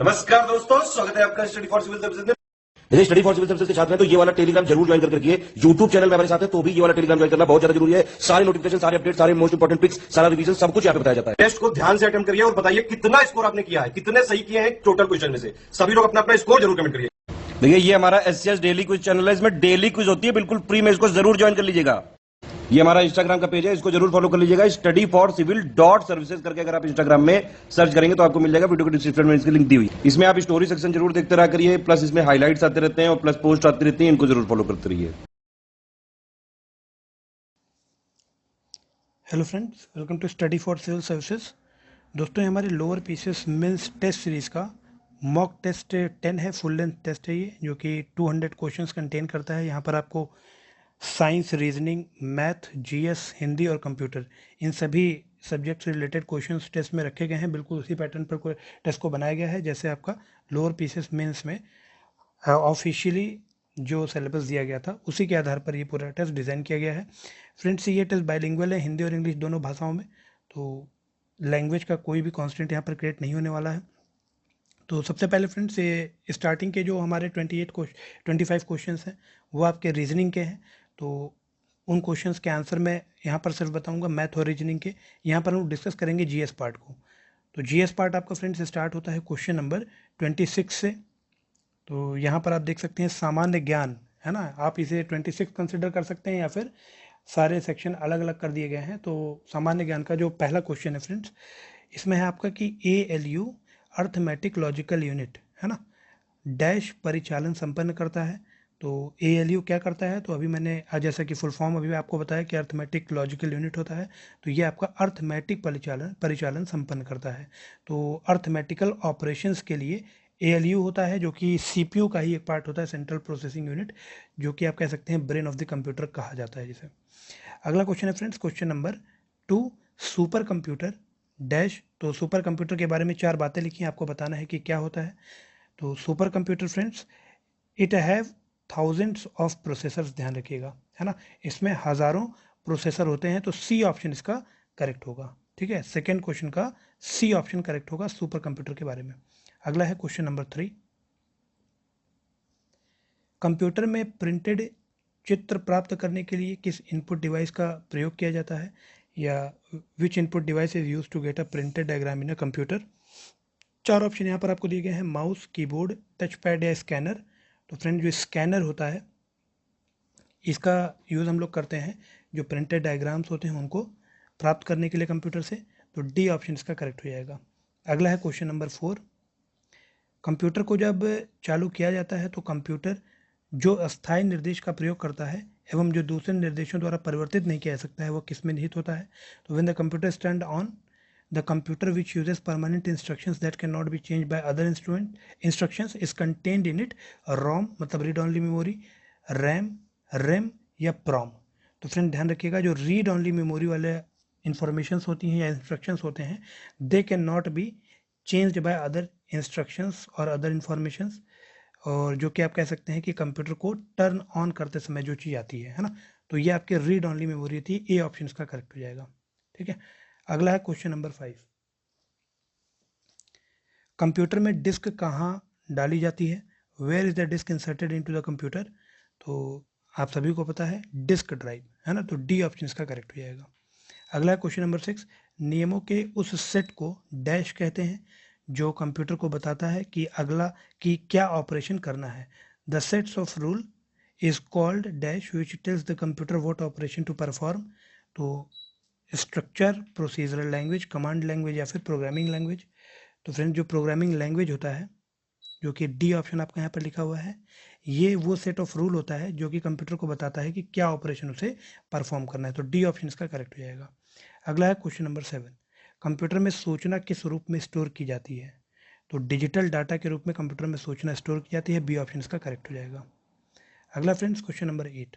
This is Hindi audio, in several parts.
नमस्कार दोस्तों, स्वागत है आपका स्टडी फॉर सिविल सर्विसेज में। यदि स्टडी फॉर सिविल सर्विसेज के छात्र हैं तो ये वाला टेलीग्राम जरूर ज्वाइन करके रखिए। यूट्यूब चैनल में हमारे साथ है तो भी ये वाला टेलीग्राम ज्वाइन करना बहुत ज्यादा जरूरी है। सारे नोटिफिकेशन, सारे अपडेट, सारे मोस्ट इंपोर्टेंट पिक्स, सारा रिवीजन सब कुछ यहाँ पे बताया जाता है। टेस्ट को ध्यान से अटेम्प्ट करिए और बताइए कितना स्कोर आपने किया है, कितने सही किए हैं टोटल क्वेश्चन में से। सभी लोग अपना अपना स्कोर जरूर कमेंट करिए। देखिए ये हमारा एससीएस डेली क्विज चैनल है, इसमें डेली क्विज होती है बिल्कुल फ्री में, इसको जरूर ज्वाइन कर लीजिएगा। ये हमारा इंस्टाग्राम का पेज है, इसको जरूर फॉलो कर लीजिएगा। Study for civil dot services करके अगर आप इंस्टाग्राम में सर्च करेंगे तो आपको मिल जाएगा। वीडियो के डिस्क्रिप्शन में इसकी लिंक दी हुई। इसमें आप स्टोरी सेक्शन जरूर देखते रहा करिए, प्लस इसमें हाईलाइट्स आते रहते हैं और प्लस पोस्ट आती रहती है, इनको जरूर फॉलो करते रहिए। Hello friends, welcome to study for civil services. दोस्तों, ये हमारे lower PCS mains test series का मॉक टेस्ट 10 है, फुल लेंथ टेस्ट है ये, जो कि 200 क्वेश्चंस कंटेन करता है। यहाँ पर आपको science, reasoning, math, GS, Hindi और कंप्यूटर, इन सभी सब्जेक्ट से रिलेटेड क्वेश्चंस टेस्ट में रखे गए हैं। बिल्कुल उसी पैटर्न पर टेस्ट को बनाया गया है जैसे आपका लोअर पीसीएस मेंस में ऑफिशियली जो सिलेबस दिया गया था उसी के आधार पर ये पूरा टेस्ट डिज़ाइन किया गया है। फ्रेंड्स, ये टेस्ट बाइलिंगुअल है, हिंदी और इंग्लिश दोनों भाषाओं में, तो लैंग्वेज का कोई भी कॉन्स्टेंट यहाँ पर क्रिएट नहीं होने वाला है। तो सबसे पहले फ्रेंड्स, ये स्टार्टिंग के जो हमारे 25 क्वेश्चंस हैं वो आपके रीजनिंग के हैं। तो उन क्वेश्चंस के आंसर मैं यहाँ पर सिर्फ बताऊँगा मैथ और रीजनिंग के। यहाँ पर हम डिस्कस करेंगे जीएस पार्ट को। तो जीएस पार्ट आपका फ्रेंड्स स्टार्ट होता है क्वेश्चन नंबर 26 से। तो यहाँ पर आप देख सकते हैं सामान्य ज्ञान, है ना। आप इसे 26 कंसिडर कर सकते हैं या फिर सारे सेक्शन अलग अलग कर दिए गए हैं। तो सामान्य ज्ञान का जो पहला क्वेश्चन है फ्रेंड्स, इसमें है आपका कि ALU अर्थमेटिक लॉजिकल यूनिट, है ना, डैश परिचालन संपन्न करता है। तो ALU क्या करता है, तो अभी मैंने जैसा कि फुल फॉर्म अभी आपको बताया कि अर्थमेटिक लॉजिकल यूनिट होता है। तो ये आपका अर्थमेटिक परिचालन संपन्न करता है। तो अर्थमेटिकल ऑपरेशंस के लिए ALU होता है, जो कि CPU का ही एक पार्ट होता है, सेंट्रल प्रोसेसिंग यूनिट, जो कि आप कह सकते हैं ब्रेन ऑफ द कंप्यूटर कहा जाता है जिसे। अगला क्वेश्चन है friends, question number 2, super computer dash. तो सुपर कंप्यूटर के बारे में 4 बातें लिखी हैं, आपको बताना है कि क्या होता है। तो super computer friends, it have thousands of processors, ध्यान रखिएगा, है ना, इसमें हज़ारों प्रोसेसर होते हैं। तो सी ऑप्शन इसका करेक्ट होगा। ठीक है, सेकेंड क्वेश्चन का सी ऑप्शन करेक्ट होगा सुपर कंप्यूटर के बारे में। अगला है क्वेश्चन नंबर 3, कंप्यूटर में प्रिंटेड चित्र प्राप्त करने के लिए किस इनपुट डिवाइस का प्रयोग किया जाता है, या which input device is use to get a printed diagram in a computer. 4 option यहाँ पर आपको दिए गए हैं, माउस, कीबोर्ड, टच पैड या स्कैनर। तो फ्रेंड, जो स्कैनर होता है इसका यूज़ हम लोग करते हैं जो प्रिंटेड डायग्राम्स होते हैं उनको प्राप्त करने के लिए कंप्यूटर से। तो डी ऑप्शन इसका करेक्ट हो जाएगा। अगला है क्वेश्चन नंबर 4, कंप्यूटर को जब चालू किया जाता है तो कंप्यूटर जो अस्थायी निर्देश का प्रयोग करता है एवं जो दूसरे निर्देशों द्वारा परिवर्तित नहीं किया जा सकता है वो किस में निहित होता है। तो when the computer stand on, the computer which uses permanent instructions that can not be change by other instructions is contained in it ROM, मतलब read only memory, RAM, RAM या प्रॉम। तो फ्रेंड ध्यान रखिएगा, जो रीड ओनली मेमोरी वाले इंफॉर्मेशंस होती हैं या इंस्ट्रक्शंस होते हैं, they can not be changed by other instructions और अदर इंफॉर्मेशंस। और जो कि आप कह सकते हैं कि कंप्यूटर को टर्न ऑन करते समय जो चीज़ आती है ना, तो ये आपके रीड ओनली मेमोरी थी। ए ऑप्शन इसका करेक्ट हो जाएगा। ठीक है, अगला है क्वेश्चन नंबर 5, कंप्यूटर में डिस्क कहाँ डाली जाती है, where is the disk inserted into the computer. तो आप सभी को पता है डिस्क ड्राइव, है ना, तो डी ऑप्शन इसका करेक्ट हो जाएगा। अगला है क्वेश्चन नंबर 6, नियमों के उस सेट को डैश कहते हैं जो कंप्यूटर को बताता है कि अगला कि क्या ऑपरेशन करना है। The sets of rule is called dash which tells the computer what operation to perform. तो structure, procedural language, command language या फिर प्रोग्रामिंग लैंग्वेज। तो फ्रेंड, जो प्रोग्रामिंग लैंग्वेज होता है, जो कि डी ऑप्शन आपका यहाँ पर लिखा हुआ है, ये वो सेट ऑफ रूल होता है जो कि कंप्यूटर को बताता है कि क्या ऑपरेशन उसे परफॉर्म करना है। तो डी ऑप्शन इसका करेक्ट हो जाएगा। अगला है क्वेश्चन नंबर 7, कंप्यूटर में सूचना किस रूप में स्टोर की जाती है। तो डिजिटल डाटा के रूप में कंप्यूटर में सूचना स्टोर की जाती है। बी ऑप्शन इसका करेक्ट हो जाएगा। अगला फ्रेंड्स क्वेश्चन नंबर 8,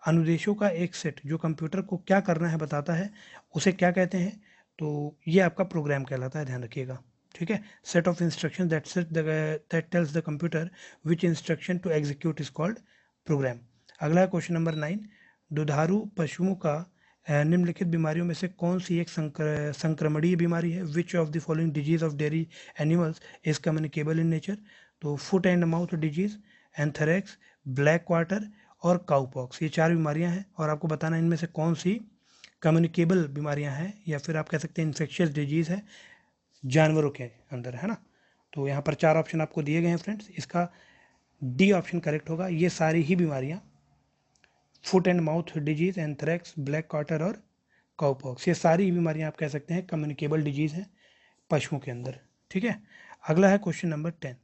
अनुदेशों का एक सेट जो कंप्यूटर को क्या करना है बताता है, उसे क्या कहते हैं। तो ये आपका प्रोग्राम कहलाता है, ध्यान रखिएगा। ठीक है, set of instruction that tells the computer which instruction to execute is called program. अगला है क्वेश्चन नंबर 9, दुधारू पशुओं का निम्नलिखित बीमारियों में से कौन सी एक संक्रमणीय बीमारी है? Which of the following disease of dairy animals is communicable in nature? तो foot and mouth disease, anthrax, black quarter और काउपॉक्स, ये 4 बीमारियां हैं और आपको बताना है इनमें से कौन सी कम्युनिकेबल बीमारियां हैं या फिर आप कह सकते हैं इन्फेक्शियस डिजीज है जानवरों के अंदर, है ना। तो यहाँ पर 4 ऑप्शन आपको दिए गए हैं फ्रेंड्स, इसका डी ऑप्शन करेक्ट होगा। ये सारी ही बीमारियां foot and mouth disease, anthrax, black quarter और काउपॉक्स, ये सारी बीमारियां आप कह सकते हैं कम्युनिकेबल डिजीज हैं पशुओं के अंदर। ठीक है, अगला है क्वेश्चन नंबर 10।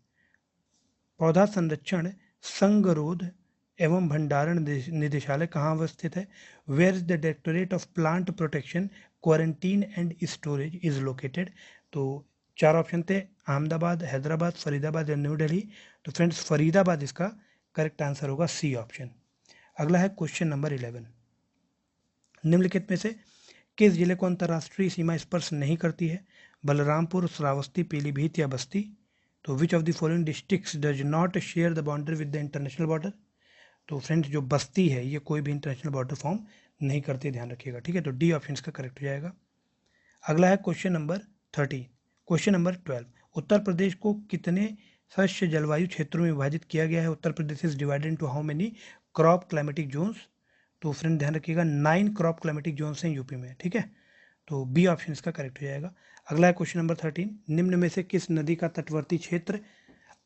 पौधा संरक्षण संगरोध एवं भंडारण निदेशालय कहाँ अवस्थित है? Where is the directorate of plant protection, quarantine and storage is located? तो 4 ऑप्शन थे, अहमदाबाद, हैदराबाद, फरीदाबाद या न्यू दिल्ली। तो फ्रेंड्स फरीदाबाद इसका करेक्ट आंसर होगा, सी ऑप्शन। अगला है क्वेश्चन नंबर 11। निम्नलिखित में से किस जिले को अंतर्राष्ट्रीय सीमा स्पर्श नहीं करती है? बलरामपुर, श्रावस्ती, पीलीभीत या बस्ती? तो विच of the following districts does not share the boundary with the international border? तो फ्रेंड्स जो बस्ती है ये कोई भी इंटरनेशनल बॉर्डर फॉर्म नहीं करती, ध्यान रखिएगा। ठीक है, तो डी ऑप्शन इसका करेक्ट हो जाएगा। अगला है question number 13। Question number 12। Uttar Pradesh को कितने शस्य जलवायु क्षेत्रों में विभाजित किया गया है? Uttar Pradesh is divided into how many crop climatic zones? तो फ्रेंड ध्यान रखिएगा 9 क्रॉप क्लाइमेटिक जोन्स हैं यूपी में। ठीक है, तो बी ऑप्शन इसका करेक्ट हो जाएगा। अगला है क्वेश्चन नंबर 13। निम्न में से किस नदी का तटवर्ती क्षेत्र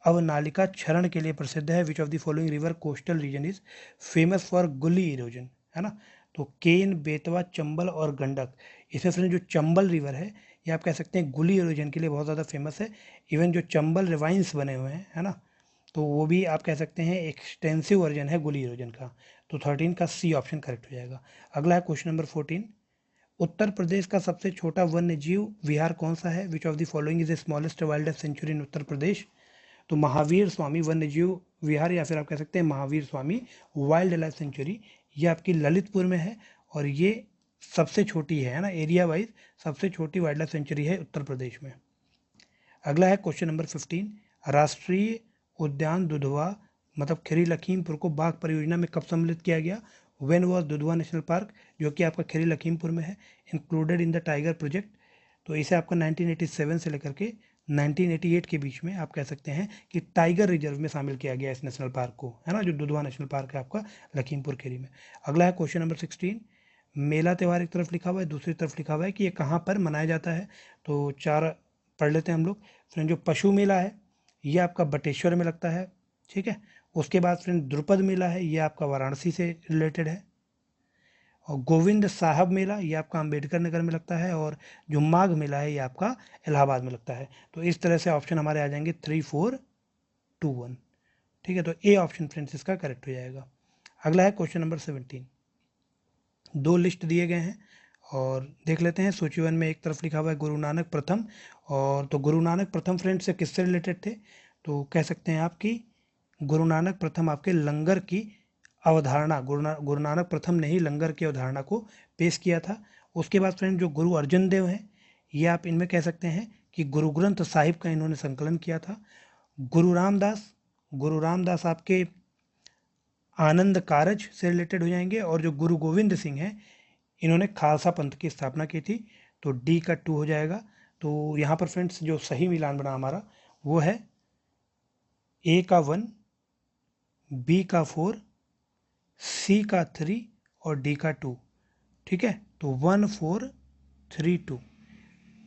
अवनालिका क्षरण के लिए प्रसिद्ध है? Which of the following river coastal region is famous for गुली इरोजन? है ना, तो केन, बेतवा, चंबल और गंडक, इसमें फ्रेंड जो चंबल रिवर है ये आप कह सकते हैं गुली इरोजन के लिए बहुत ज़्यादा फेमस है। इवन जो चंबल रिवाइंस बने हुए हैं, है ना, तो वो भी आप कह सकते हैं एक्सटेंसिव वर्जन है गुली इरोजन का। तो 13 का सी ऑप्शन करेक्ट हो जाएगा। अगला है क्वेश्चन नंबर 14। उत्तर प्रदेश का सबसे छोटा वन्य जीव विहार कौन सा है? Which of the following is the smallest wildlife sanctuary in Uttar Pradesh? तो महावीर स्वामी वन्य जीव विहार या फिर आप कह सकते हैं Mahavir Swami wild life sanctuary, ये आपकी ललितपुर में है और ये सबसे छोटी है ना, एरिया वाइज सबसे छोटी वाइल्ड लाइफ सेंचुरी है उत्तर प्रदेश में। अगला है क्वेश्चन नंबर 15। राष्ट्रीय उद्यान दुधवा मतलब खीरी लखीमपुर को बाघ परियोजना में कब सम्मिलित किया गया? When was Dudhwa national park, जो कि आपका खीरी लखीमपुर में है, included in the tiger project? तो इसे आपका 1987 से लेकर के 1988 के बीच में आप कह सकते हैं कि टाइगर रिजर्व में शामिल किया गया इस नेशनल पार्क को, है ना, जो दुधवा नेशनल पार्क है आपका लखीमपुर खीरी में। अगला है क्वेश्चन नंबर 16। मेला त्यौहार एक तरफ लिखा हुआ है, दूसरी तरफ लिखा हुआ है कि ये कहाँ पर मनाया जाता है। तो 4 पढ़ लेते हैं हम लोग। फ्रेंड जो पशु मेला है ये आपका बटेश्वर में लगता है। ठीक है, उसके बाद फ्रेंड द्रुपद मेला है, ये आपका वाराणसी से रिलेटेड है। और गोविंद साहब मेला ये आपका अंबेडकर नगर में लगता है और जो माघ मेला है ये आपका इलाहाबाद में लगता है। तो इस तरह से ऑप्शन हमारे आ जाएंगे 3, 4, 2, 1। ठीक है, तो ए ऑप्शन फ्रेंड्स इसका करेक्ट हो जाएगा। अगला है क्वेश्चन नंबर 17। 2 लिस्ट दिए गए हैं और देख लेते हैं। सूची 1 में एक तरफ लिखा हुआ है गुरु नानक प्रथम, और तो गुरु नानक प्रथम फ्रेंड्स से किससे रिलेटेड थे? तो कह सकते हैं आपकी गुरु नानक प्रथम आपके लंगर की अवधारणा, गुरु नानक प्रथम ने ही लंगर की अवधारणा को पेश किया था। उसके बाद फ्रेंड जो गुरु अर्जन देव हैं ये आप इनमें कह सकते हैं कि गुरु ग्रंथ साहिब का इन्होंने संकलन किया था। गुरु रामदास आपके आनंद कारज से रिलेटेड हो जाएंगे और जो गुरु गोविंद सिंह हैं इन्होंने खालसा पंथ की स्थापना की थी। तो डी का 2 हो जाएगा। तो यहाँ पर फ्रेंड्स जो सही मिलान बना हमारा वो है ए का 1, बी का 4, सी का 3 और डी का 2। ठीक है, तो 1, 4, 3, 2।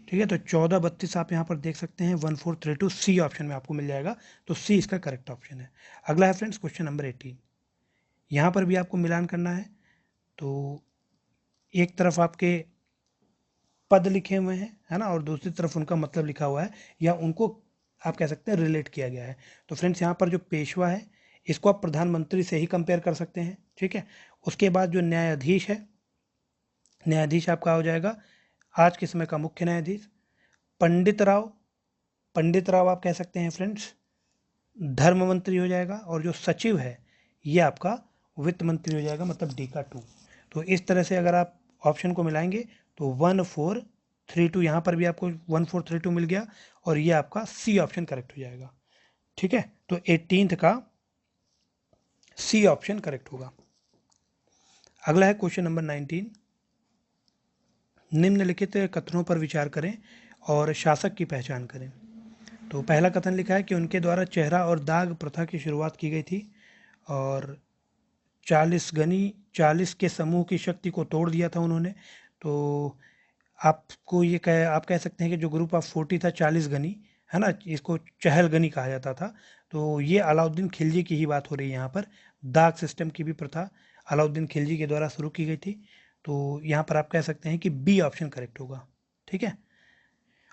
ठीक है, तो 14, 32 आप यहाँ पर देख सकते हैं 1, 4, 3, 2 सी ऑप्शन में आपको मिल जाएगा। तो सी इसका करेक्ट ऑप्शन है। अगला है फ्रेंड्स क्वेश्चन नंबर 18। यहाँ पर भी आपको मिलान करना है। तो एक तरफ आपके पद लिखे हुए हैं, है ना, और दूसरी तरफ उनका मतलब लिखा हुआ है या उनको आप कह सकते हैं रिलेट किया गया है। तो फ्रेंड्स यहाँ पर जो पेशवा है इसको आप प्रधानमंत्री से ही कंपेयर कर सकते हैं। ठीक है, उसके बाद जो न्यायाधीश है, न्यायाधीश आपका हो जाएगा आज के समय का मुख्य न्यायाधीश पंडित राव आप कह सकते हैं फ्रेंड्स धर्म मंत्री हो जाएगा। और जो सचिव है ये आपका वित्त मंत्री हो जाएगा, मतलब डी का 2। तो इस तरह से अगर आप ऑप्शन को मिलाएंगे तो 1, 4, 3, 2 यहाँ पर भी आपको 1, 4, 3, 2 मिल गया और ये आपका सी ऑप्शन करेक्ट हो जाएगा। ठीक है, तो 18th का सी ऑप्शन करेक्ट होगा। अगला है क्वेश्चन नंबर 19। निम्नलिखित कथनों पर विचार करें और शासक की पहचान करें। तो पहला कथन लिखा है कि उनके द्वारा चेहरा और दाग प्रथा की शुरुआत की गई थी और 40 के समूह की शक्ति को तोड़ दिया था उन्होंने। तो आप कह सकते हैं कि जो ग्रुप ऑफ 40 था 40 गनी, है ना, इसको चहल गनी कहा जाता था। तो ये अलाउद्दीन खिलजी की ही बात हो रही है यहाँ पर। दाग सिस्टम की भी प्रथा अलाउद्दीन खिलजी के द्वारा शुरू की गई थी। तो यहाँ पर आप कह सकते हैं कि बी ऑप्शन करेक्ट होगा। ठीक है।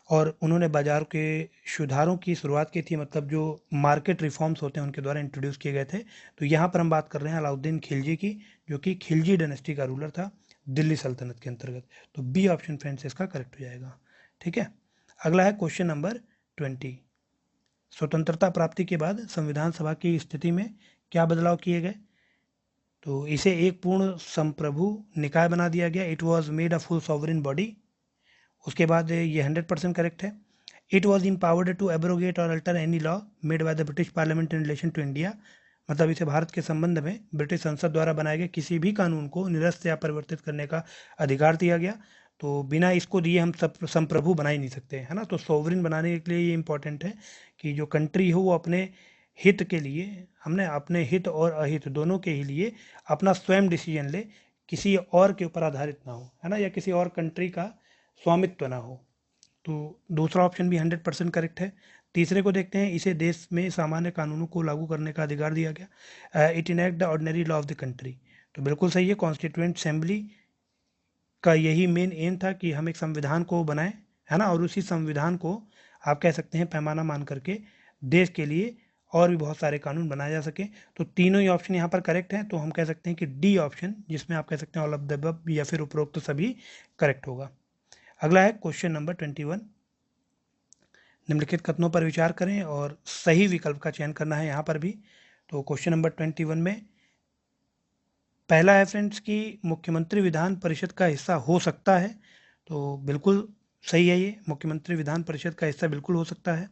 और उन्होंने बाजार के सुधारों की शुरुआत की थी, मतलब जो मार्केट रिफॉर्म्स होते हैं उनके द्वारा इंट्रोड्यूस किए गए थे। तो यहाँ पर हम बात कर रहे हैं अलाउद्दीन खिलजी की, जो कि खिलजी डायनेस्टी का रूलर था दिल्ली सल्तनत के अंतर्गत। तो बी ऑप्शन फ्रेंड्स इसका करेक्ट हो जाएगा। ठीक है। अगला है क्वेश्चन नंबर 20। स्वतंत्रता प्राप्ति के बाद संविधान सभा की स्थिति में क्या बदलाव किए गए? तो इसे एक पूर्ण संप्रभु निकाय बना दिया गया। It was made a full sovereign body. उसके बाद ये 100% करेक्ट है। It was empowered to abrogate और alter any law made by the British parliament in relation to India. मतलब इसे भारत के संबंध में ब्रिटिश संसद द्वारा बनाए गए किसी भी कानून को निरस्त या परिवर्तित करने का अधिकार दिया गया। तो बिना इसको दिए हम सब संप्रभु बना ही नहीं सकते, है ना। तो सोवरिन बनाने के लिए ये इंपॉर्टेंट है कि जो कंट्री हो वो अपने हित के लिए, हमने अपने हित और अहित दोनों के ही लिए अपना स्वयं डिसीजन ले, किसी और के ऊपर आधारित ना हो, है ना, या किसी और कंट्री का स्वामित्व ना हो। तो दूसरा ऑप्शन भी 100% करेक्ट है। तीसरे को देखते हैं। इसे देश में सामान्य कानूनों को लागू करने का अधिकार दिया गया। It enact the ordinary law of the country. तो बिल्कुल सही है। कॉन्स्टिट्यूएंट असेंबली का यही मेन एम था कि हम एक संविधान को बनाएं, है ना, और उसी संविधान को आप कह सकते हैं पैमाना मान करके देश के लिए और भी बहुत सारे कानून बनाए जा सके। तो तीनों ही ऑप्शन यहाँ पर करेक्ट हैं। तो हम कह सकते हैं कि डी ऑप्शन, जिसमें आप कह सकते हैं ऑल ऑफ द अबव या फिर उपरोक्त सभी, करेक्ट होगा। अगला है क्वेश्चन नंबर 21। निम्नलिखित कथनों पर विचार करें और सही विकल्प का चयन करना है यहाँ पर भी। तो क्वेश्चन नंबर 21 में पहला है फ्रेंड्स कि मुख्यमंत्री विधान परिषद का हिस्सा हो सकता है। तो बिल्कुल सही है, ये मुख्यमंत्री विधान परिषद का हिस्सा बिल्कुल हो सकता है।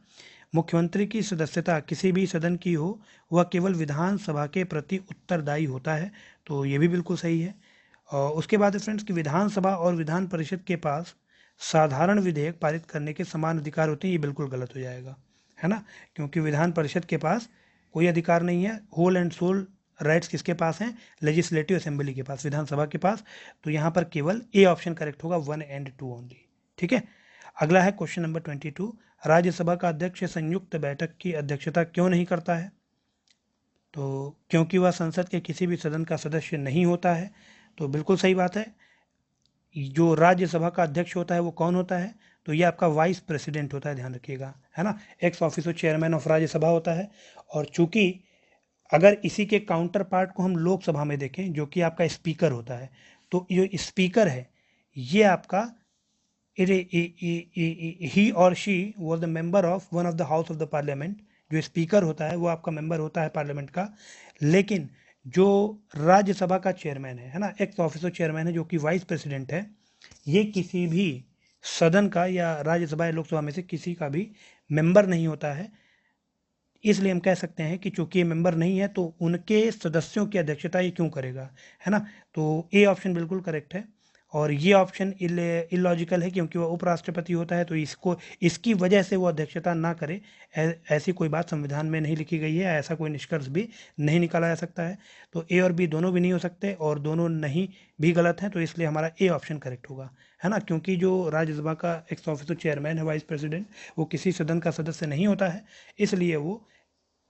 मुख्यमंत्री की सदस्यता किसी भी सदन की हो, वह केवल विधानसभा के प्रति उत्तरदायी होता है। तो ये भी बिल्कुल सही है। और उसके बाद फ्रेंड्स कि विधानसभा और विधान परिषद के पास साधारण विधेयक पारित करने के समान अधिकार होते हैं। ये बिल्कुल गलत हो जाएगा, है ना, क्योंकि विधान परिषद के पास कोई अधिकार नहीं है। होल एंड सोल राइट्स किसके पास हैं? लेजिस्लेटिव असेंबली के पास, विधानसभा के पास। तो यहाँ पर केवल ए ऑप्शन करेक्ट होगा, 1 और 2 ओनली। ठीक है। अगला है क्वेश्चन नंबर 22। राज्यसभा का अध्यक्ष संयुक्त बैठक की अध्यक्षता क्यों नहीं करता है? तो क्योंकि वह संसद के किसी भी सदन का सदस्य नहीं होता है। तो बिल्कुल सही बात है। जो राज्यसभा का अध्यक्ष होता है वो कौन होता है? तो ये आपका वाइस प्रेसिडेंट होता है, ध्यान रखिएगा, है ना। X officio chairman of Rajya Sabha होता है। और चूंकि अगर इसी के काउंटर पार्ट को हम लोकसभा में देखें, जो कि आपका स्पीकर होता है, तो जो स्पीकर है ये आपका ही और she was the member of one of the house of the parliament. जो स्पीकर होता है वो आपका मेंबर होता है पार्लियामेंट का। लेकिन जो राज्यसभा का चेयरमैन है ना, एक्स ऑफिसो चेयरमैन है, जो कि वाइस प्रेसिडेंट है, ये किसी भी सदन का या राज्यसभा या लोकसभा में से किसी का भी मेंबर नहीं होता है। इसलिए हम कह सकते हैं कि चूंकि ये मेंबर नहीं है तो उनके सदस्यों की अध्यक्षता ये क्यों करेगा, है ना। तो ए ऑप्शन बिल्कुल करेक्ट है। और ये ऑप्शन इलॉजिकल है क्योंकि वह उपराष्ट्रपति होता है, तो इसको इसकी वजह से वो अध्यक्षता ना करे, ऐसी कोई बात संविधान में नहीं लिखी गई है, ऐसा कोई निष्कर्ष भी नहीं निकाला जा सकता है। तो ए और बी दोनों भी नहीं हो सकते और दोनों नहीं भी गलत हैं। तो इसलिए हमारा ए ऑप्शन करेक्ट होगा, है ना, क्योंकि जो राज्यसभा का एक्स ऑफिसो चेयरमैन है, वाइस प्रेसिडेंट, वो किसी सदन का सदस्य नहीं होता है, इसलिए वो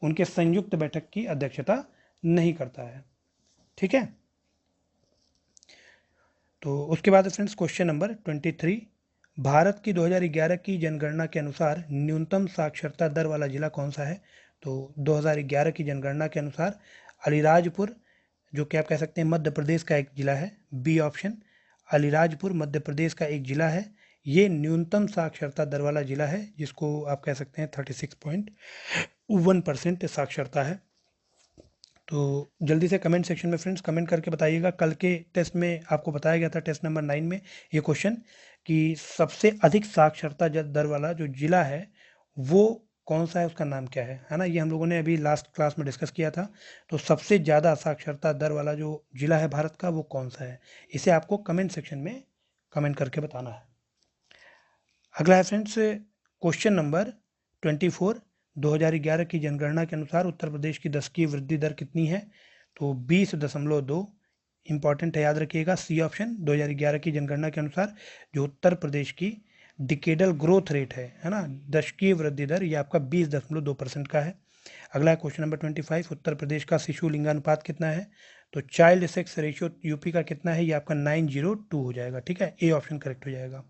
उनके संयुक्त बैठक की अध्यक्षता नहीं करता है। ठीक है। तो उसके बाद फ्रेंड्स क्वेश्चन नंबर 23। भारत की 2011 की जनगणना के अनुसार न्यूनतम साक्षरता दर वाला जिला कौन सा है? तो 2011 की जनगणना के अनुसार अलीराजपुर, जो कि आप कह सकते हैं मध्य प्रदेश का एक जिला है, बी ऑप्शन, अलीराजपुर मध्य प्रदेश का एक जिला है। ये न्यूनतम साक्षरता दर वाला जिला है, जिसको आप कह सकते हैं 36.1% साक्षरता है। तो जल्दी से कमेंट सेक्शन में फ्रेंड्स कमेंट करके बताइएगा। कल के टेस्ट में आपको बताया गया था, टेस्ट नंबर 9 में ये क्वेश्चन, कि सबसे अधिक साक्षरता दर वाला जो जिला है वो कौन सा है, उसका नाम क्या है ना। ये हम लोगों ने अभी लास्ट क्लास में डिस्कस किया था। तो सबसे ज़्यादा साक्षरता दर वाला जो जिला है भारत का, वो कौन सा है, इसे आपको कमेंट सेक्शन में कमेंट करके बताना है। अगला है फ्रेंड्स क्वेश्चन नंबर 24। 2011 की जनगणना के अनुसार उत्तर प्रदेश की दशकीय वृद्धि दर कितनी है? तो 20.2 इंपॉर्टेंट है, याद रखिएगा सी ऑप्शन। 2011 की जनगणना के अनुसार जो उत्तर प्रदेश की डिकेडल ग्रोथ रेट है ना, दशकीय वृद्धि दर, ये आपका 20.2% का है। अगला है क्वेश्चन नंबर 25। उत्तर प्रदेश का शिशु लिंगानुपात कितना है? तो चाइल्ड सेक्स रेशियो यूपी का कितना है? ये आपका 9:2 हो जाएगा, ठीक है, ए ऑप्शन करेक्ट हो जाएगा।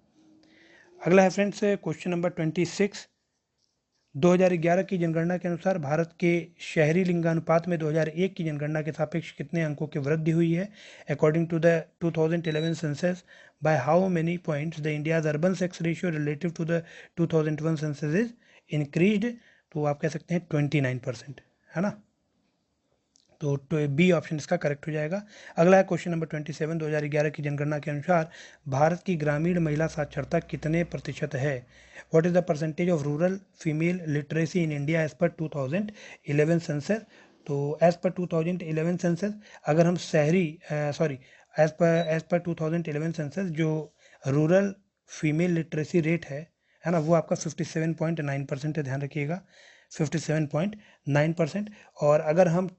अगला है फ्रेंड्स क्वेश्चन नंबर 26। 2011 की जनगणना के अनुसार भारत के शहरी लिंगानुपात में 2001 की जनगणना के सापेक्ष कितने अंकों की वृद्धि हुई है? According to the 2011 census, by how many points the India's urban sex ratio relative to the 2001 census is increased? तो आप कह सकते हैं 29%, है ना। तो बी ऑप्शन इसका करेक्ट हो जाएगा। अगला है क्वेश्चन नंबर 27। 2011 की जनगणना के अनुसार भारत की ग्रामीण महिला साक्षरता कितने प्रतिशत है? What is the percentage of rural female literacy in India as per 2011 census? तो एज पर 2011 सेंसस अगर हम शहरी एज पर 2011 सेंसस जो रूरल फीमेल लिटरेसी रेट है ना, वो आपका 57.9% है, ध्यान रखिएगा 57.9%। और अगर हम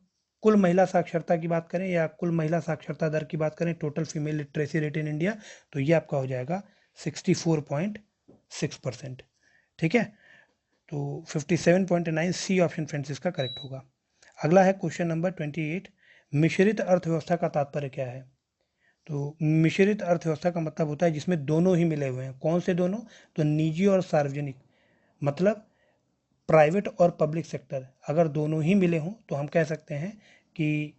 कुल महिला साक्षरता की बात करें या कुल महिला साक्षरता दर की बात करें, total female literacy rate in India, तो ये आपका हो जाएगा 64.6%, ठीक है। तो 57.9 सी ऑप्शन फ्रेंड्स इसका करेक्ट होगा। अगला है क्वेश्चन नंबर 28। मिश्रित अर्थव्यवस्था का तात्पर्य क्या है? तो मिश्रित अर्थव्यवस्था का मतलब होता है जिसमें दोनों ही मिले हुए हैं। कौन से दोनों? तो निजी और सार्वजनिक, मतलब प्राइवेट और पब्लिक सेक्टर अगर दोनों ही मिले हों तो हम कह सकते हैं कि